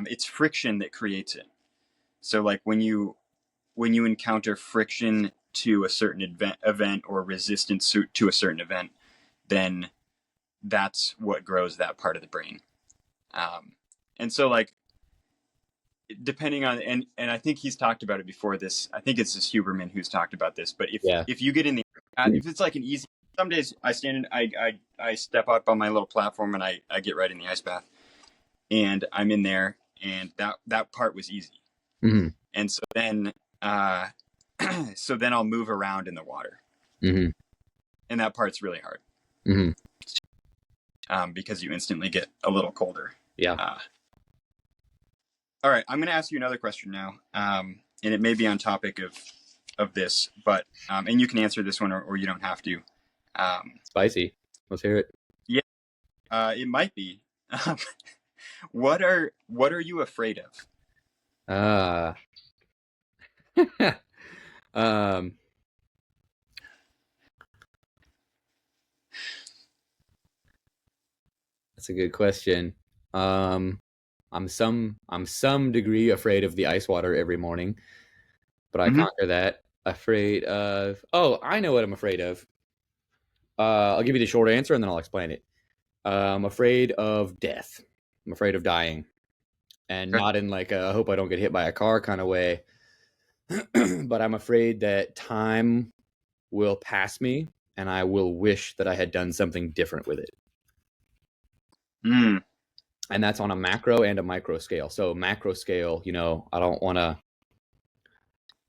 It's friction that creates it. So like when you encounter friction to a certain event or resistance to a certain event, then that's what grows that part of the brain. And so like, depending on, and I think he's talked about it before this, I think it's this Huberman who's talked about this, but if you get in if it's like an easy, some days I stand in, I step up on my little platform and I get right in the ice bath and I'm in there and that part was easy. Mm-hmm. And so then, I'll move around in the water. Mm-hmm. And that part's really hard. Mm-hmm. Because you instantly get a little colder. Yeah. All right, I'm going to ask you another question now, and it may be on topic of this, but and you can answer this one or you don't have to. Spicy. Let's hear it. Yeah, it might be. What are you afraid of? That's a good question. I'm some degree afraid of the ice water every morning, but I conquer that. Afraid of, I know what I'm afraid of. I'll give you the short answer and then I'll explain it. I'm afraid of death. I'm afraid of dying, and not in like I hope I don't get hit by a car kind of way, but I'm afraid that time will pass me and I will wish that I had done something different with it. And that's on a macro and a micro scale. So macro scale, I don't want to,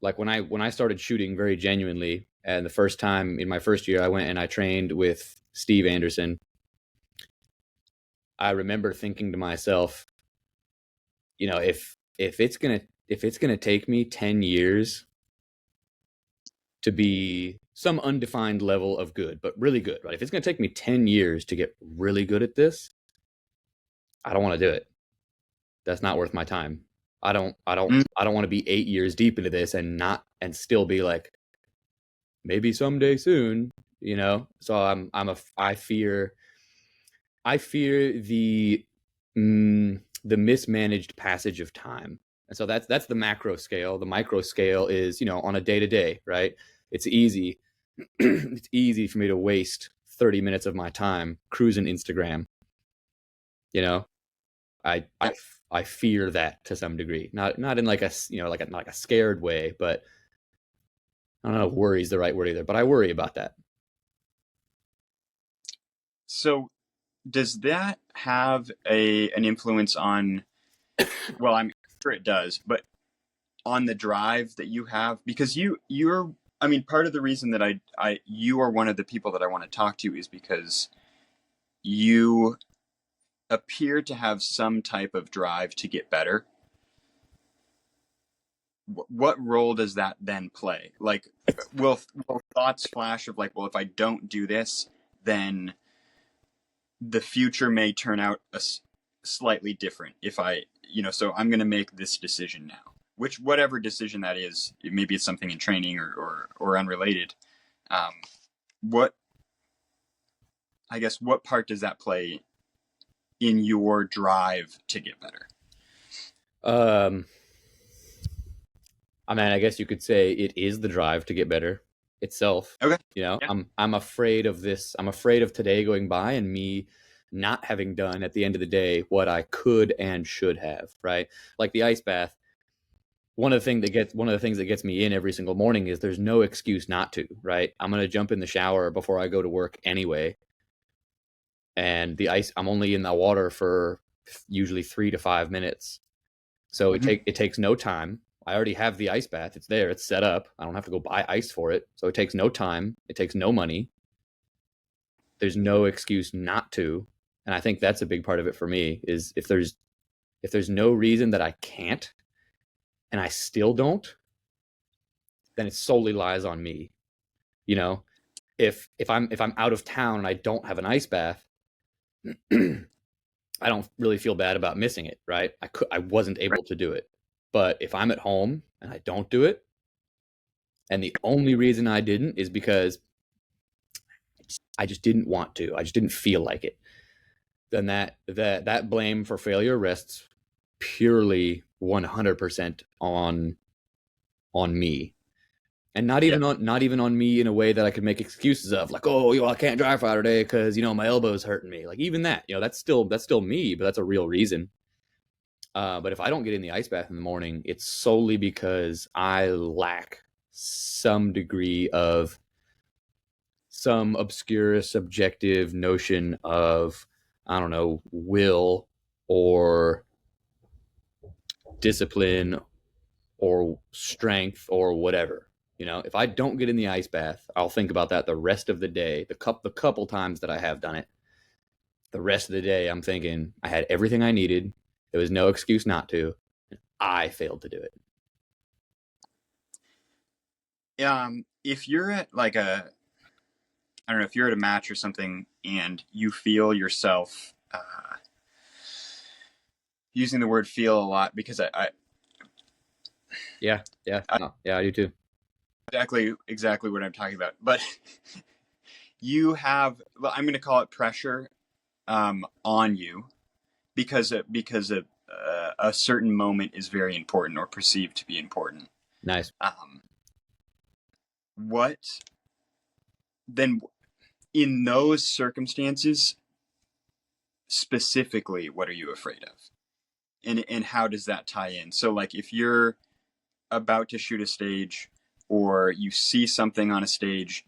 like when I started shooting very genuinely, and the first time in my first year I went and I trained with Steve Anderson, I remember thinking to myself, if it's gonna take me 10 years to be some undefined level of good, but really good, right? If it's gonna take me 10 years to get really good at this, I don't want to do it. That's not worth my time. I don't want to be 8 years deep into this and still be like, maybe someday soon, So I fear the mismanaged passage of time. And so that's the macro scale. The micro scale is, on a day to day, right? It's easy. It's easy for me to waste 30 minutes of my time cruising Instagram. I fear that to some degree, not in like a like a scared way, but I don't know if worry is the right word either, but I worry about that. So does that have an influence on, well, I'm sure it does, but on the drive that you have? Because you're, I mean, part of the reason that you are one of the people that I want to talk to is because you appear to have some type of drive to get better. What role does that then play? Like, will thoughts flash of like, well, if I don't do this, then the future may turn out slightly different if I, so I'm going to make this decision now, whatever decision that is, maybe it's something in training or unrelated. What part does that play in your drive to get better? I mean, I guess you could say it is the drive to get better itself. Okay. Yeah. I'm afraid of this. I'm afraid of today going by and me not having done at the end of the day what I could and should have, right? Like the ice bath. One of the things that gets me in every single morning is there's no excuse not to, right? I'm going to jump in the shower before I go to work anyway. And the ice, I'm only in the water for usually 3 to 5 minutes. So it takes no time. I already have the ice bath. It's there. It's set up. I don't have to go buy ice for it. So it takes no time. It takes no money. There's no excuse not to. And I think that's a big part of it for me is if there's no reason that I can't and I still don't, then it solely lies on me. If I'm out of town and I don't have an ice bath, I don't really feel bad about missing it, right? I wasn't able to do it. But if I'm at home and I don't do it, and the only reason I didn't is because I just didn't want to, I just didn't feel like it, then that blame for failure rests purely 100% on me. And not even on me in a way that I could make excuses of, like, oh, I can't drive Friday today because my elbow's hurting me. Like even that, that's still me, but that's a real reason. But if I don't get in the ice bath in the morning, it's solely because I lack some degree of some obscure subjective notion of, I don't know, will or discipline or strength or whatever. If I don't get in the ice bath, I'll think about that the rest of the day. The couple times that I have done it, the rest of the day, I'm thinking I had everything I needed. There was no excuse not to. I failed to do it. If you're at I don't know, if you're at a match or something and you feel yourself, using the word feel a lot because I do too. Exactly what I'm talking about. But you have, I'm going to call it pressure, on you because a certain moment is very important or perceived to be important. Nice. What then in those circumstances specifically, what are you afraid of? And how does that tie in? So like if you're about to shoot a stage or you see something on a stage,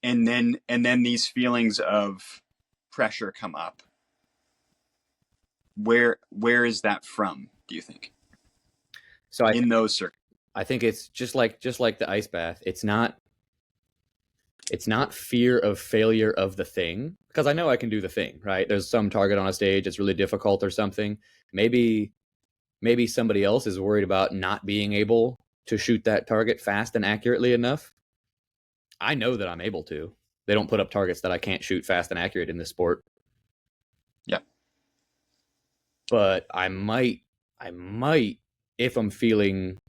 and then these feelings of pressure come up, where is that from, do you think? So in those circumstances, I think it's just like the ice bath. It's not fear of failure of the thing, because I know I can do the thing, right? There's some target on a stage that's really difficult or something. Maybe somebody else is worried about not being able to shoot that target fast and accurately enough. I know that I'm able to. They don't put up targets that I can't shoot fast and accurate in this sport. Yeah. But I might, if I'm feeling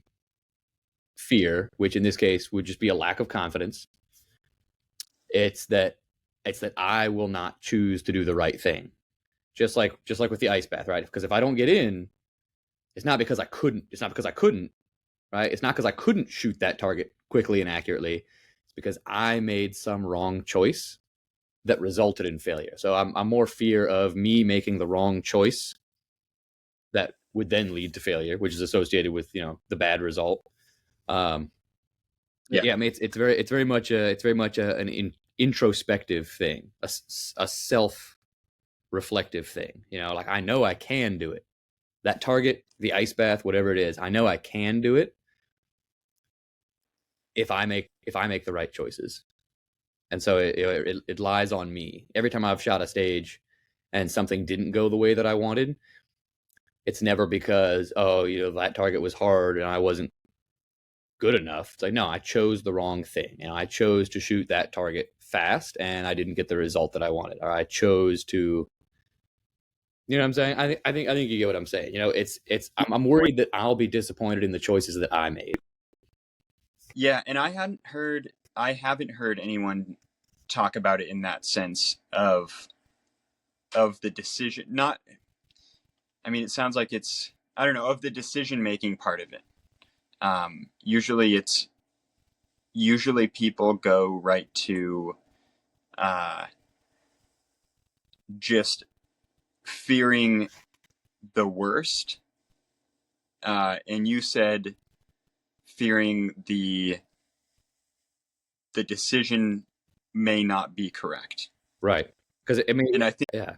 fear, which in this case would just be a lack of confidence, it's that I will not choose to do the right thing. Just like with the ice bath, right? Because if I don't get in, it's not because I couldn't, right? It's not because I couldn't shoot that target quickly and accurately. It's because I made some wrong choice that resulted in failure. So I'm more fear of me making the wrong choice that would then lead to failure, which is associated with, the bad result. I mean, it's very much an introspective thing, a self-reflective thing. Like I know I can do it. That target, the ice bath, whatever it is, I know I can do it if I make the right choices. And so it lies on me. Every time I've shot a stage and something didn't go the way that I wanted, it's never because, that target was hard and I wasn't good enough. It's like, no, I chose the wrong thing. I chose to shoot that target fast and I didn't get the result that I wanted. Or I chose to You know what I'm saying? I think you get what I'm saying. You know, I'm worried that I'll be disappointed in the choices that I made. Yeah, and I haven't heard anyone talk about it in that sense of the decision. Not, I mean, it sounds like it's, I don't know, of the decision making part of it. Usually people go right to uh, just fearing the worst, and you said fearing the decision may not be correct. Right. Because I mean, And I think, yeah,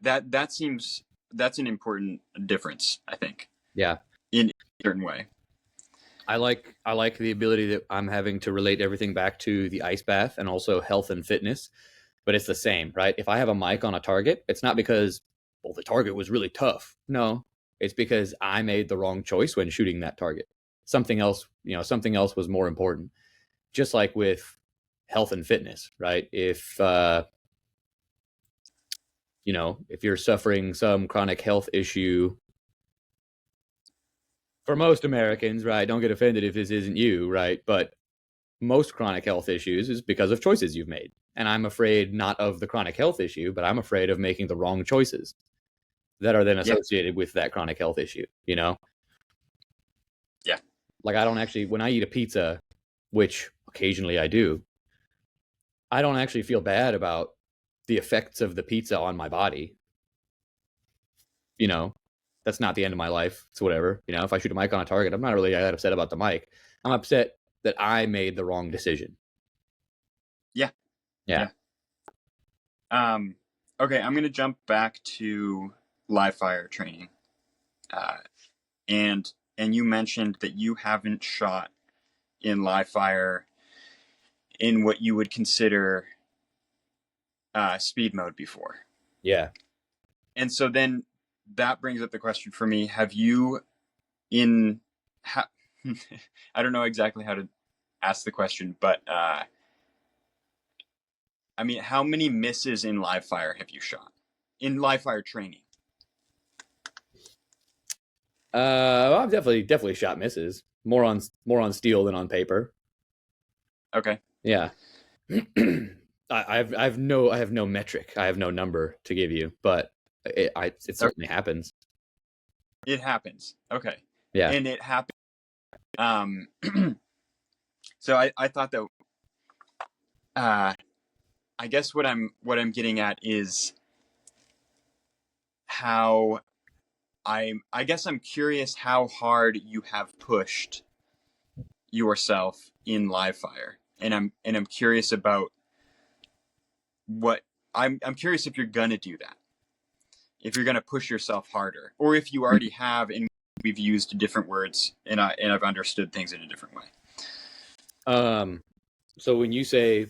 that seems, that's an important difference, I think, yeah. in a certain way. I like the ability that I'm having to relate everything back to the ice bath and also health and fitness, but it's the same, right? If I have a mic on a target, it's not because, well, the target was really tough. No, it's because I made the wrong choice when shooting that target. Something else was more important. Just like with health and fitness, right? If you're suffering some chronic health issue, for most Americans, right? Don't get offended if this isn't you, right? But most chronic health issues is because of choices you've made. And I'm afraid not of the chronic health issue, but I'm afraid of making the wrong choices that are then Yeah. associated with that chronic health issue, you know? Yeah. Like, I don't actually, when I eat a pizza, which occasionally I do, I don't actually feel bad about the effects of the pizza on my body. You know, that's not the end of my life. It's whatever. You know, if I shoot a mic on a target, I'm not really that upset about the mic. I'm upset that I made the wrong decision. Yeah. Yeah. Okay, I'm going to jump back to live fire training. Uh, and you mentioned that you haven't shot in live fire in what you would consider speed mode before. Yeah. And so then that brings up the question for me: have you in I don't know exactly how to ask the question, but I mean, how many misses in live fire have you shot in live fire training? Well, I've definitely shot misses. More on steel than on paper. Okay. Yeah. I have no metric. I have no number to give you, but it certainly happens. It happens. Okay. Yeah. And it happens. Um, so I thought that, I guess what I'm getting at is how I guess I'm curious how hard you have pushed yourself in live fire. And I'm curious about what I'm curious if you're gonna do that. If you're gonna push yourself harder. Or if you already have and we've used different words and I've understood things in a different way. So when you say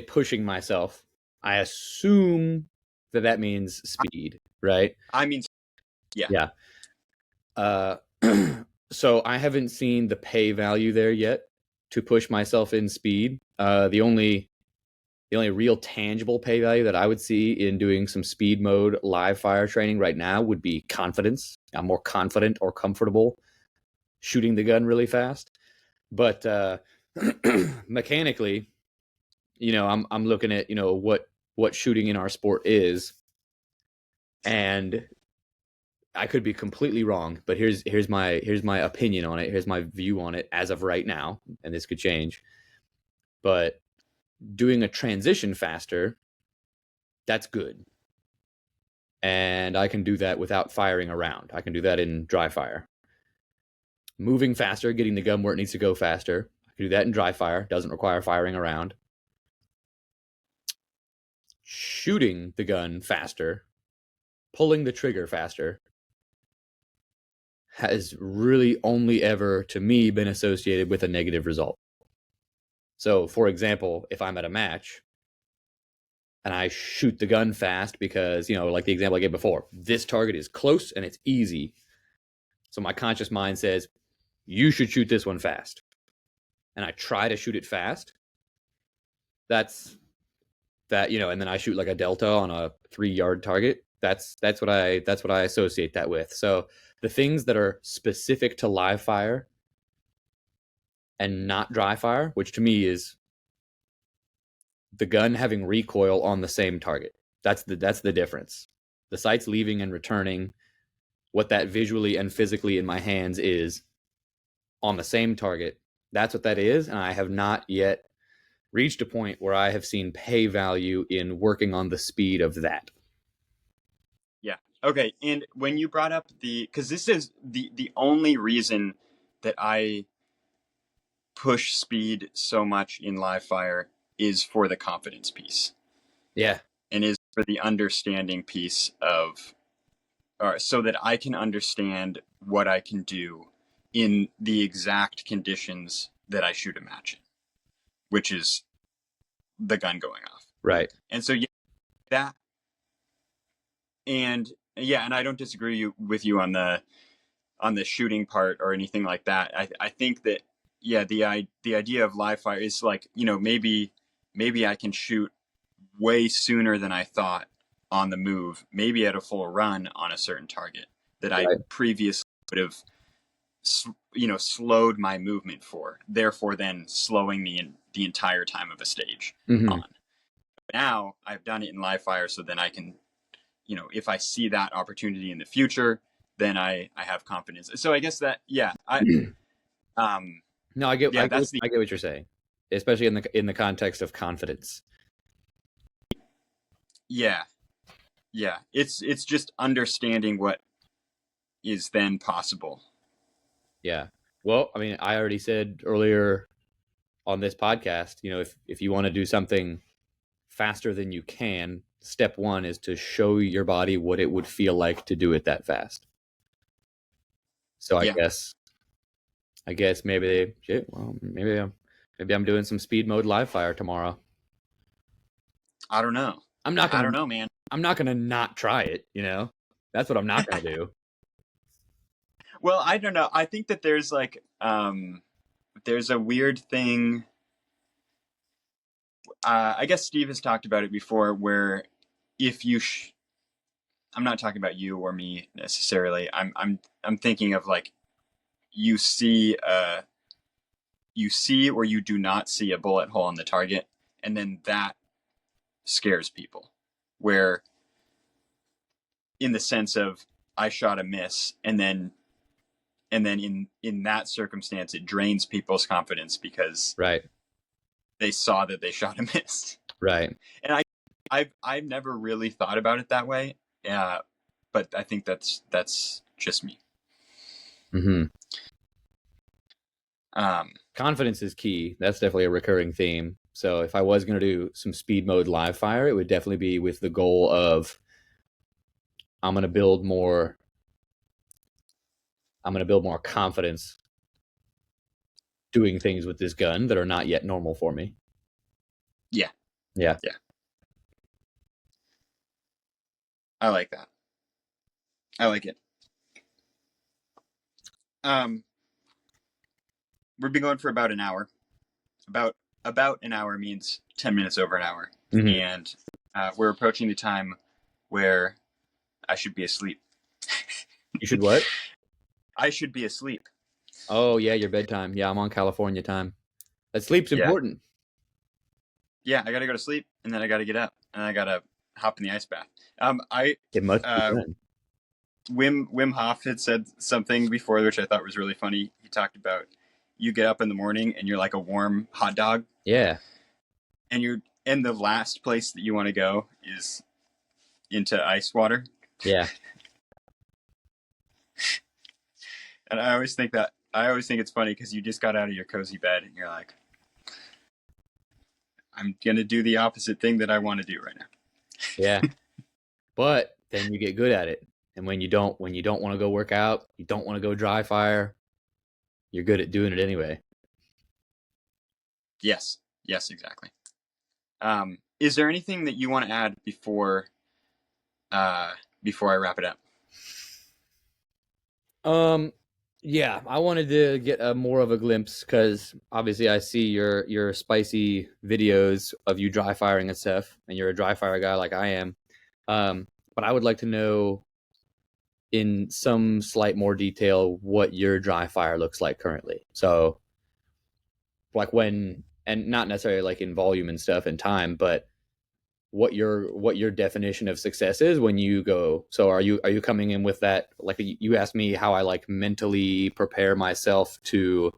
pushing myself, I assume that means speed, right? I mean, yeah. Yeah. So I haven't seen the pay value there yet to push myself in speed. The only real tangible pay value that I would see in doing some speed mode live fire training right now would be confidence. I'm more confident or comfortable shooting the gun really fast. But mechanically, I'm looking at, what shooting in our sport is, and I could be completely wrong, but here's my opinion on it. Here's my view on it as of right now, and this could change. But doing a transition faster, that's good. And I can do that without firing around. I can do that in dry fire. Moving faster, getting the gun where it needs to go faster. I can do that in dry fire. Doesn't require firing around. Shooting the gun faster, pulling the trigger faster, has really only ever, to me, been associated with a negative result. So, for example, if I'm at a match and I shoot the gun fast because, like the example I gave before, this target is close and it's easy. So my conscious mind says, you should shoot this one fast. And I try to shoot it fast. And then I shoot like a delta on a 3-yard target. That's what I associate that with. So the things that are specific to live fire and not dry fire, which to me is the gun having recoil on the same target. That's the difference. The sights leaving and returning, what that visually and physically in my hands is on the same target. That's what that is, and I have not yet reached a point where I have seen pay value in working on the speed of that. Yeah. Okay. And when you brought up because this is the only reason that I push speed so much in live fire is for the confidence piece. Yeah. And is for the understanding piece of, so that I can understand what I can do in the exact conditions that I shoot a match in, which is the gun going off. Right. And so, yeah, that, and yeah, and I don't disagree with you on the shooting part or anything like that. I think that, yeah, the idea of live fire is like, maybe I can shoot way sooner than I thought on the move, maybe at a full run on a certain target that I previously would have, slowed my movement for, therefore then slowing the entire time of a stage on. Now I've done it in live fire, so then I can, if I see that opportunity in the future, then I have confidence. So I guess that, yeah, no, I get what you're saying, especially in the context of confidence. Yeah. It's just understanding what is then possible. Yeah. Well, I mean, I already said earlier on this podcast, if you want to do something faster than you can, step one is to show your body what it would feel like to do it that fast. So I guess maybe I'm doing some speed mode live fire tomorrow. I don't know. I don't know, man. I'm not gonna not try it. That's what I'm not gonna do. Well, I don't know. I think that there's like there's a weird thing. I guess Steve has talked about it before, where if you, I'm not talking about you or me necessarily. I'm thinking of like you see or you do not see a bullet hole in the target, and then that scares people. Where, in the sense of I shot a miss, and then in that circumstance, it drains people's confidence because they saw that they shot a miss. Right. And I've never really thought about it that way. But I think that's just me. Confidence is key. That's definitely a recurring theme. So if I was going to do some speed mode live fire, it would definitely be with the goal of I'm going to build more confidence doing things with this gun that are not yet normal for me. Yeah. I like that. I like it. We've been going for about an hour. About an hour means 10 minutes over an hour. And we're approaching the time where I should be asleep. You should what? I should be asleep. Oh, yeah, your bedtime. Yeah, I'm on California time. That sleep's important. Yeah, I got to go to sleep, and then I got to get up, and I got to hop in the ice bath. It must be fun. Wim Hof had said something before, which I thought was really funny. He talked about you get up in the morning and you're like a warm hot dog. Yeah. And the last place that you want to go is into ice water. Yeah. And I always think it's funny because you just got out of your cozy bed and you're like, I'm going to do the opposite thing that I want to do right now. Yeah. But then you get good at it. And when you don't want to go work out, you don't want to go dry fire, you're good at doing it anyway. Yes, exactly. Is there anything that you want to add before I wrap it up? Yeah, I wanted to get more of a glimpse because obviously I see your spicy videos of you dry firing and stuff, and you're a dry fire guy like I am. but I would like to know in some slight more detail what your dry fire looks like currently. So like when, and not necessarily like in volume and stuff and time, but what your definition of success is when you go. So are you coming in with that, like you asked me how I like mentally prepare myself to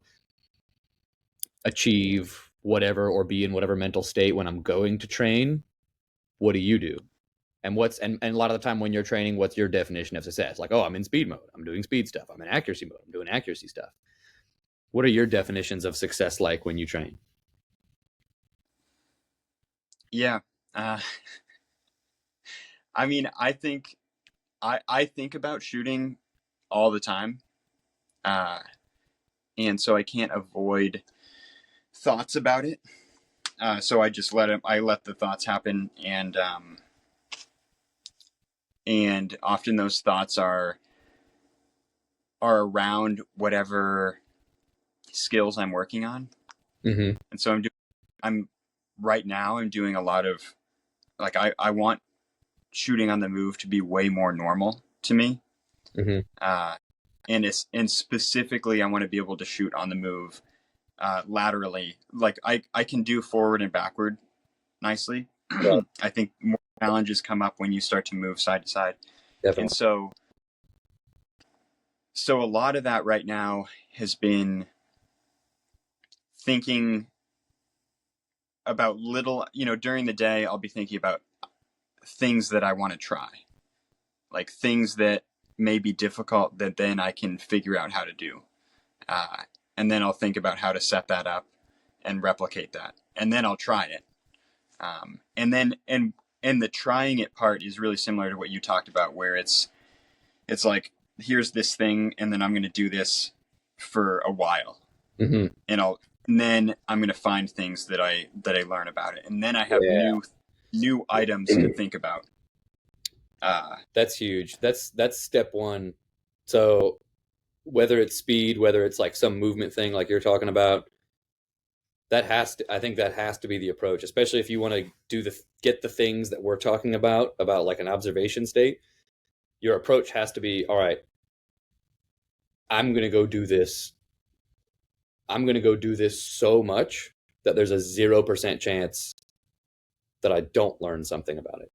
achieve whatever or be in whatever mental state when I'm going to train? What do you do? And a lot of the time when you're training, what's your definition of success? Like, oh, I'm in speed mode, I'm doing speed stuff. I'm in accuracy mode, I'm doing accuracy stuff. What are your definitions of success like when you train? Yeah. I mean, I think I think about shooting all the time. And so I can't avoid thoughts about it. So I just I let the thoughts happen, and often those thoughts are around whatever skills I'm working on. Mm-hmm. And so I'm right now I'm doing a lot of, like, I want shooting on the move to be way more normal to me. Mm-hmm. And specifically, I want to be able to shoot on the move laterally. Like I can do forward and backward nicely. Right. I think more challenges come up when you start to move side to side. Definitely. And so a lot of that right now has been thinking about during the day, I'll be thinking about things that I want to try, like things that may be difficult that then I can figure out how to do. And then I'll think about how to set that up and replicate that. And then I'll try it. And the trying it part is really similar to what you talked about, where it's like, here's this thing, and then I'm going to do this for a while. Mm-hmm. And then I'm going to find things that I learn about it. And then I have new items to think about. That's huge. That's step one. So whether it's speed, whether it's like some movement thing like you're talking about, I think that has to be the approach, especially if you want to get the things that we're talking about like an observation state. Your approach has to be, all right, I'm going to go do this. I'm going to go do this so much that there's a 0% chance that I don't learn something about it.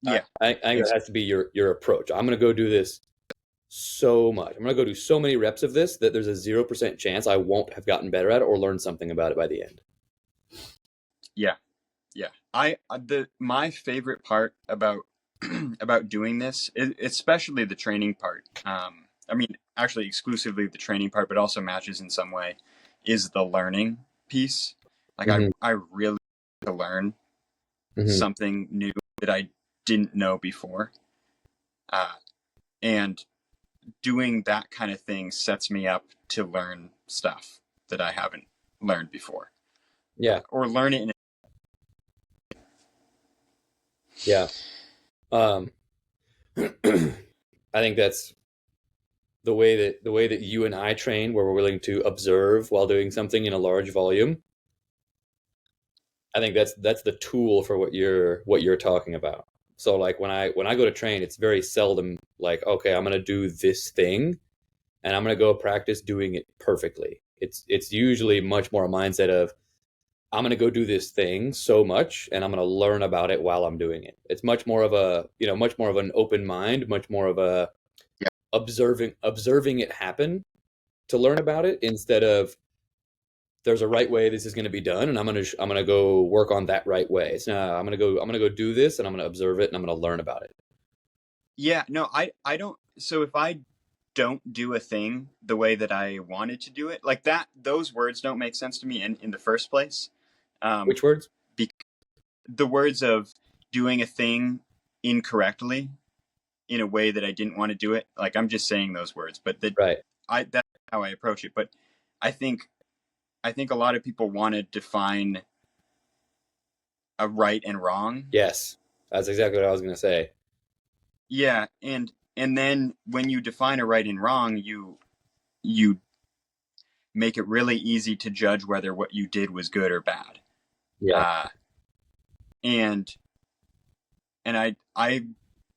Yeah. I think that has to be your approach. I'm going to go do this so much. I'm going to go do so many reps of this that there's a 0% chance I won't have gotten better at it or learned something about it by the end. Yeah. Yeah. My favorite part about about doing this, especially the training part, I mean, actually exclusively the training part, but also matches in some way, is the learning piece. Like, Mm-hmm. I really like to learn Mm-hmm. something new that I didn't know before. And doing that kind of thing sets me up to learn stuff that I haven't learned before. Yeah. Or learn it in Yeah. I think that's the way that you and I train, where we're willing to observe while doing something in a large volume. I think that's the tool for what you're talking about. So like when I go to train, it's very seldom like, okay, I'm going to do this thing and I'm going to go practice doing it perfectly. It's usually much more a mindset of, I'm going to go do this thing so much and I'm going to learn about it while I'm doing it. It's much more of much more of an open mind, much more of a observing it happen to learn about it, instead of there's a right way this is going to be done and I'm going to go work on that right way. It's not, I'm going to go do this and I'm going to observe it and I'm going to learn about it. Yeah, no, I don't. So if I don't do a thing the way that I wanted to do it, like that, those words don't make sense to me in the first place. Which words? The words of doing a thing incorrectly in a way that I didn't want to do it. Like, I'm just saying those words, but Right. that's how I approach it. But I think a lot of people want to define a right and wrong. Yes, that's exactly what I was going to say. Yeah, and then when you define a right and wrong, you make it really easy to judge whether what you did was good or bad. Yeah. And I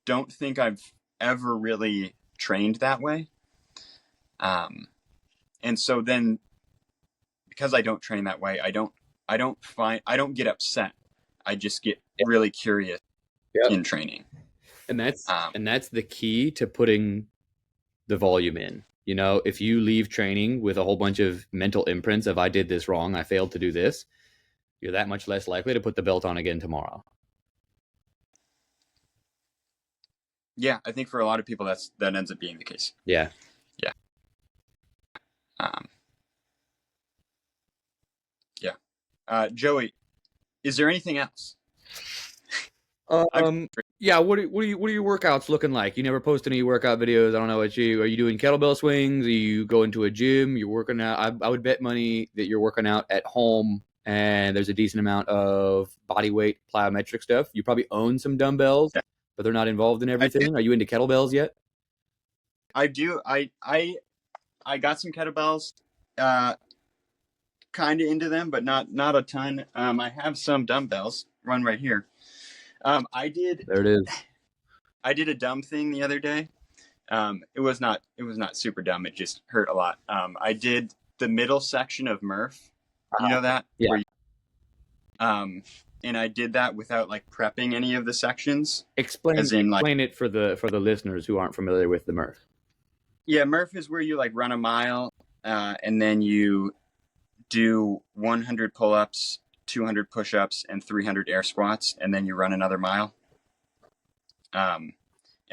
don't think I've ever really trained that way. And so then, because I don't train that way, I don't get upset. I just get really curious in training. And that's the key to putting the volume in. You know, if you leave training with a whole bunch of mental imprints of I did this wrong, I failed to do this, you're that much less likely to put the belt on again tomorrow. Yeah, I think for a lot of people that ends up being the case. Yeah. Joey, is there anything else? Yeah. What are your workouts looking like? You never post any workout videos. I don't know what are you doing kettlebell swings? Are you going to a gym? You're working out. I would bet money that you're working out at home and there's a decent amount of body weight plyometric stuff. You probably own some dumbbells, but they're not involved in everything. Are you into kettlebells yet? I do. I got some kettlebells, kind of into them, but not a ton. I have some dumbbells, one right here. There it is. I did a dumb thing the other day. It was not super dumb. It just hurt a lot. I did the middle section of Murph. You know that? Yeah. And I did that without like prepping any of the sections. Explain it for the listeners who aren't familiar with the Murph. Yeah, Murph is where you like run a mile, and then you do 100 pull-ups, 200 push-ups, and 300 air squats, and then you run another mile. And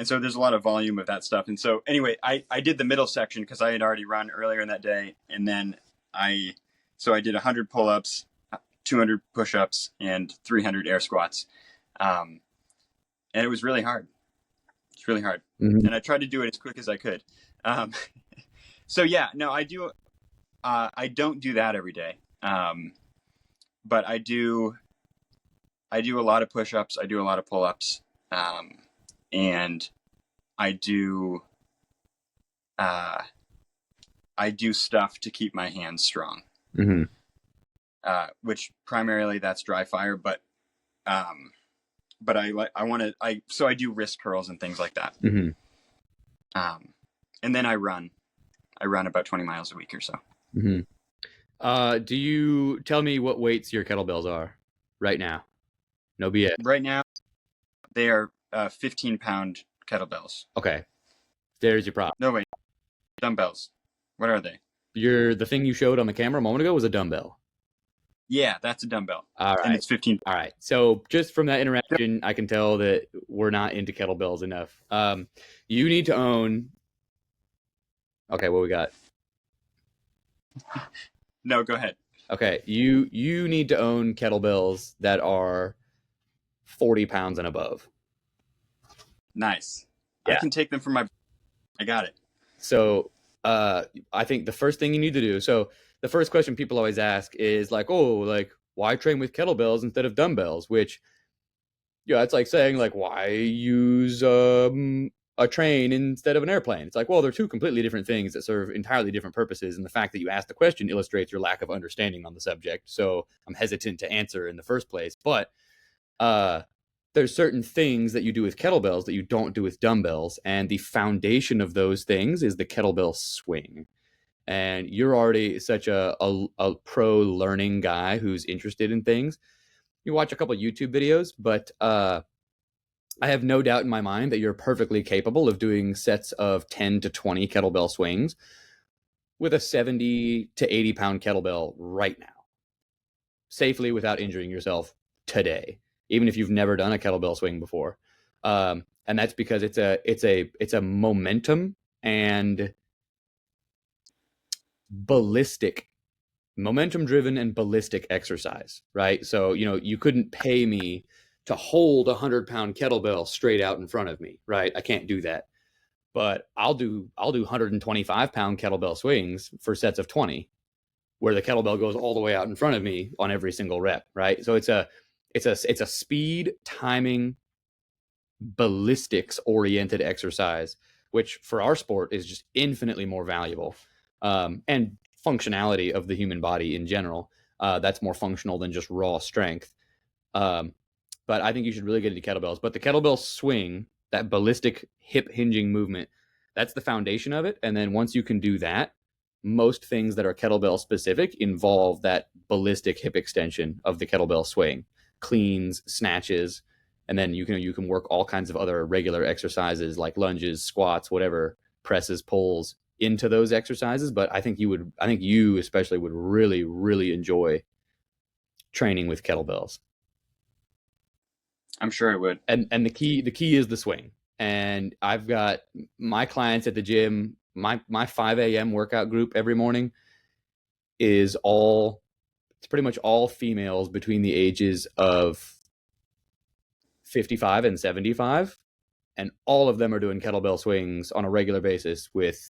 so there's a lot of volume of that stuff. And so anyway, I did the middle section because I had already run earlier in that day, and then I did 100 pull-ups, 200 push-ups, and 300 air squats. And it was really hard. It's really hard. Mm-hmm. And I tried to do it as quick as I could. So yeah, no, I do. I don't do that every day. But I do a lot of push-ups. I do a lot of pull-ups. And I do stuff to keep my hands strong. Mm-hmm. Which primarily that's dry fire, but I do wrist curls and things like that. Mm-hmm. And then I run about 20 miles a week or so. Mm-hmm. Do you tell me what weights your kettlebells are right now? No BS. Right now, they are 15-pound kettlebells. Okay. There's your prop. No, wait. Dumbbells. What are they? The thing you showed on the camera a moment ago was a dumbbell. Yeah, that's a dumbbell. All right. And it's 15. All right. So just from that interaction, I can tell that we're not into kettlebells enough. You need to own... Okay, what we got? No, go ahead. Okay, you need to own kettlebells that are 40 pounds and above. Nice. Yeah. I can take them from I got it. So I think the first thing you need to do, so the first question people always ask is like, why train with kettlebells instead of dumbbells? Which, it's like saying like, why use a train instead of an airplane? It's like, well, they're two completely different things that serve entirely different purposes. And the fact that you asked the question illustrates your lack of understanding on the subject. So I'm hesitant to answer in the first place. But there's certain things that you do with kettlebells that you don't do with dumbbells. And the foundation of those things is the kettlebell swing. And you're already such a pro learning guy who's interested in things. You watch a couple of YouTube videos, but I have no doubt in my mind that you're perfectly capable of doing sets of 10 to 20 kettlebell swings with a 70 to 80 pound kettlebell right now, safely without injuring yourself today, even if you've never done a kettlebell swing before. And that's because it's a momentum and momentum driven and ballistic exercise, right? So, you couldn't pay me to hold a 100-pound kettlebell straight out in front of me, right? I can't do that. But I'll do 125-pound kettlebell swings for sets of 20, where the kettlebell goes all the way out in front of me on every single rep, right? So it's a speed, timing, ballistics oriented exercise, which for our sport is just infinitely more valuable. And functionality of the human body in general, that's more functional than just raw strength. But I think you should really get into kettlebells. But the kettlebell swing that ballistic hip hinging movement. That's the foundation of it. And then once you can do that, most things that are kettlebell specific involve that ballistic hip extension of the kettlebell swing, cleans, snatches, and then you can work all kinds of other regular exercises like lunges, squats, whatever, presses, pulls into those exercises. But I think you especially would really, really enjoy training with kettlebells. I'm sure it would. And the key is the swing. And I've got my clients at the gym, my 5 a.m. workout group every morning it's pretty much all females between the ages of 55 and 75. And all of them are doing kettlebell swings on a regular basis with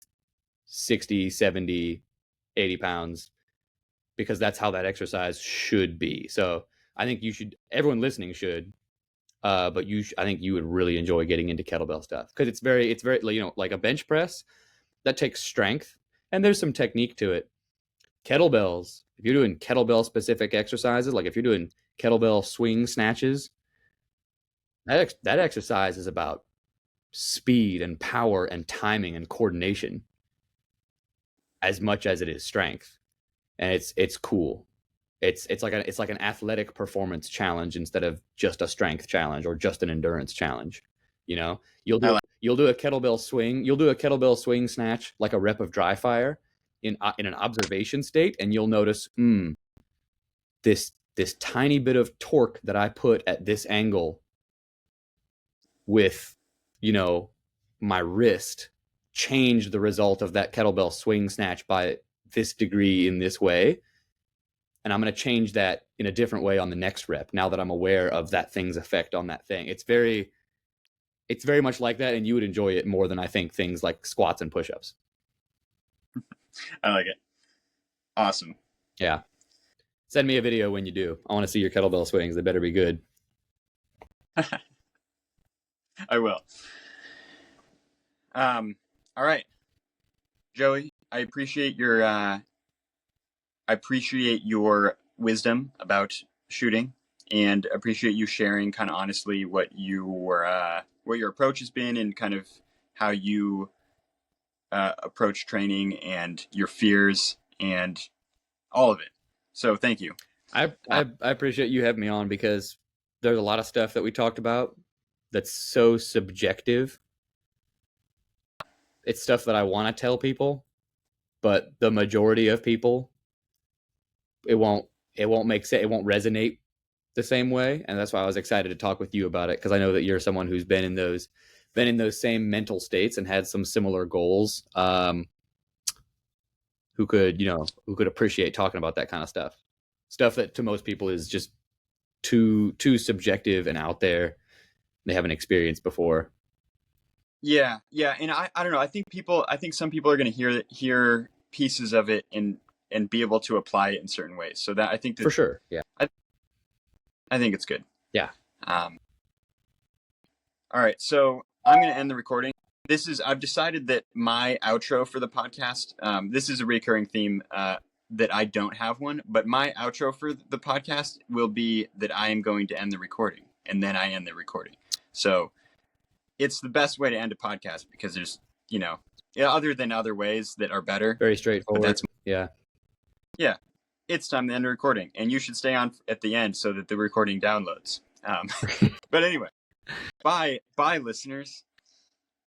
60, 70, 80 pounds, because that's how that exercise should be. So I think everyone listening should, but I think you would really enjoy getting into kettlebell stuff, because it's very, like a bench press that takes strength and there's some technique to it. Kettlebells, if you're doing kettlebell specific exercises, like if you're doing kettlebell swing snatches, that exercise is about speed and power and timing and coordination as much as it is strength. And it's cool. It's like an athletic performance challenge instead of just a strength challenge or just an endurance challenge. You'll do a kettlebell swing snatch, like a rep of dry fire in an observation state, and you'll notice this tiny bit of torque that I put at this angle with my wrist changed the result of that kettlebell swing snatch by this degree in this way. And I'm going to change that in a different way on the next rep, now that I'm aware of that thing's effect on that thing. It's very much like that, and you would enjoy it more than I think things like squats and push-ups. I like it. Awesome. Yeah. Send me a video when you do. I want to see your kettlebell swings. They better be good. I will. All right, Joey, I appreciate your wisdom about shooting, and appreciate you sharing kind of honestly what your approach has been, and kind of how you approach training and your fears and all of it. So thank you. I appreciate you having me on, because there's a lot of stuff that we talked about that's so subjective. It's stuff that I want to tell people, but the majority of people, it won't make sense. It won't resonate the same way. And that's why I was excited to talk with you about it, because I know that you're someone who's been in those same mental states and had some similar goals, who could appreciate talking about that kind of stuff that to most people is just too subjective and out there. They haven't experienced before. Yeah. And I don't know. I think some people are going to hear pieces of it and be able to apply it in certain ways. So that I think that, for sure. Yeah. I think it's good. Yeah. All right. So I'm going to end the recording. I've decided that my outro for the podcast, this is a recurring theme, that I don't have one, but my outro for the podcast will be that I am going to end the recording, and then I end the recording. So it's the best way to end a podcast, because there's, other than other ways that are better. Very straightforward. Yeah. It's time to end the recording, and you should stay on at the end so that the recording downloads. But anyway, bye listeners.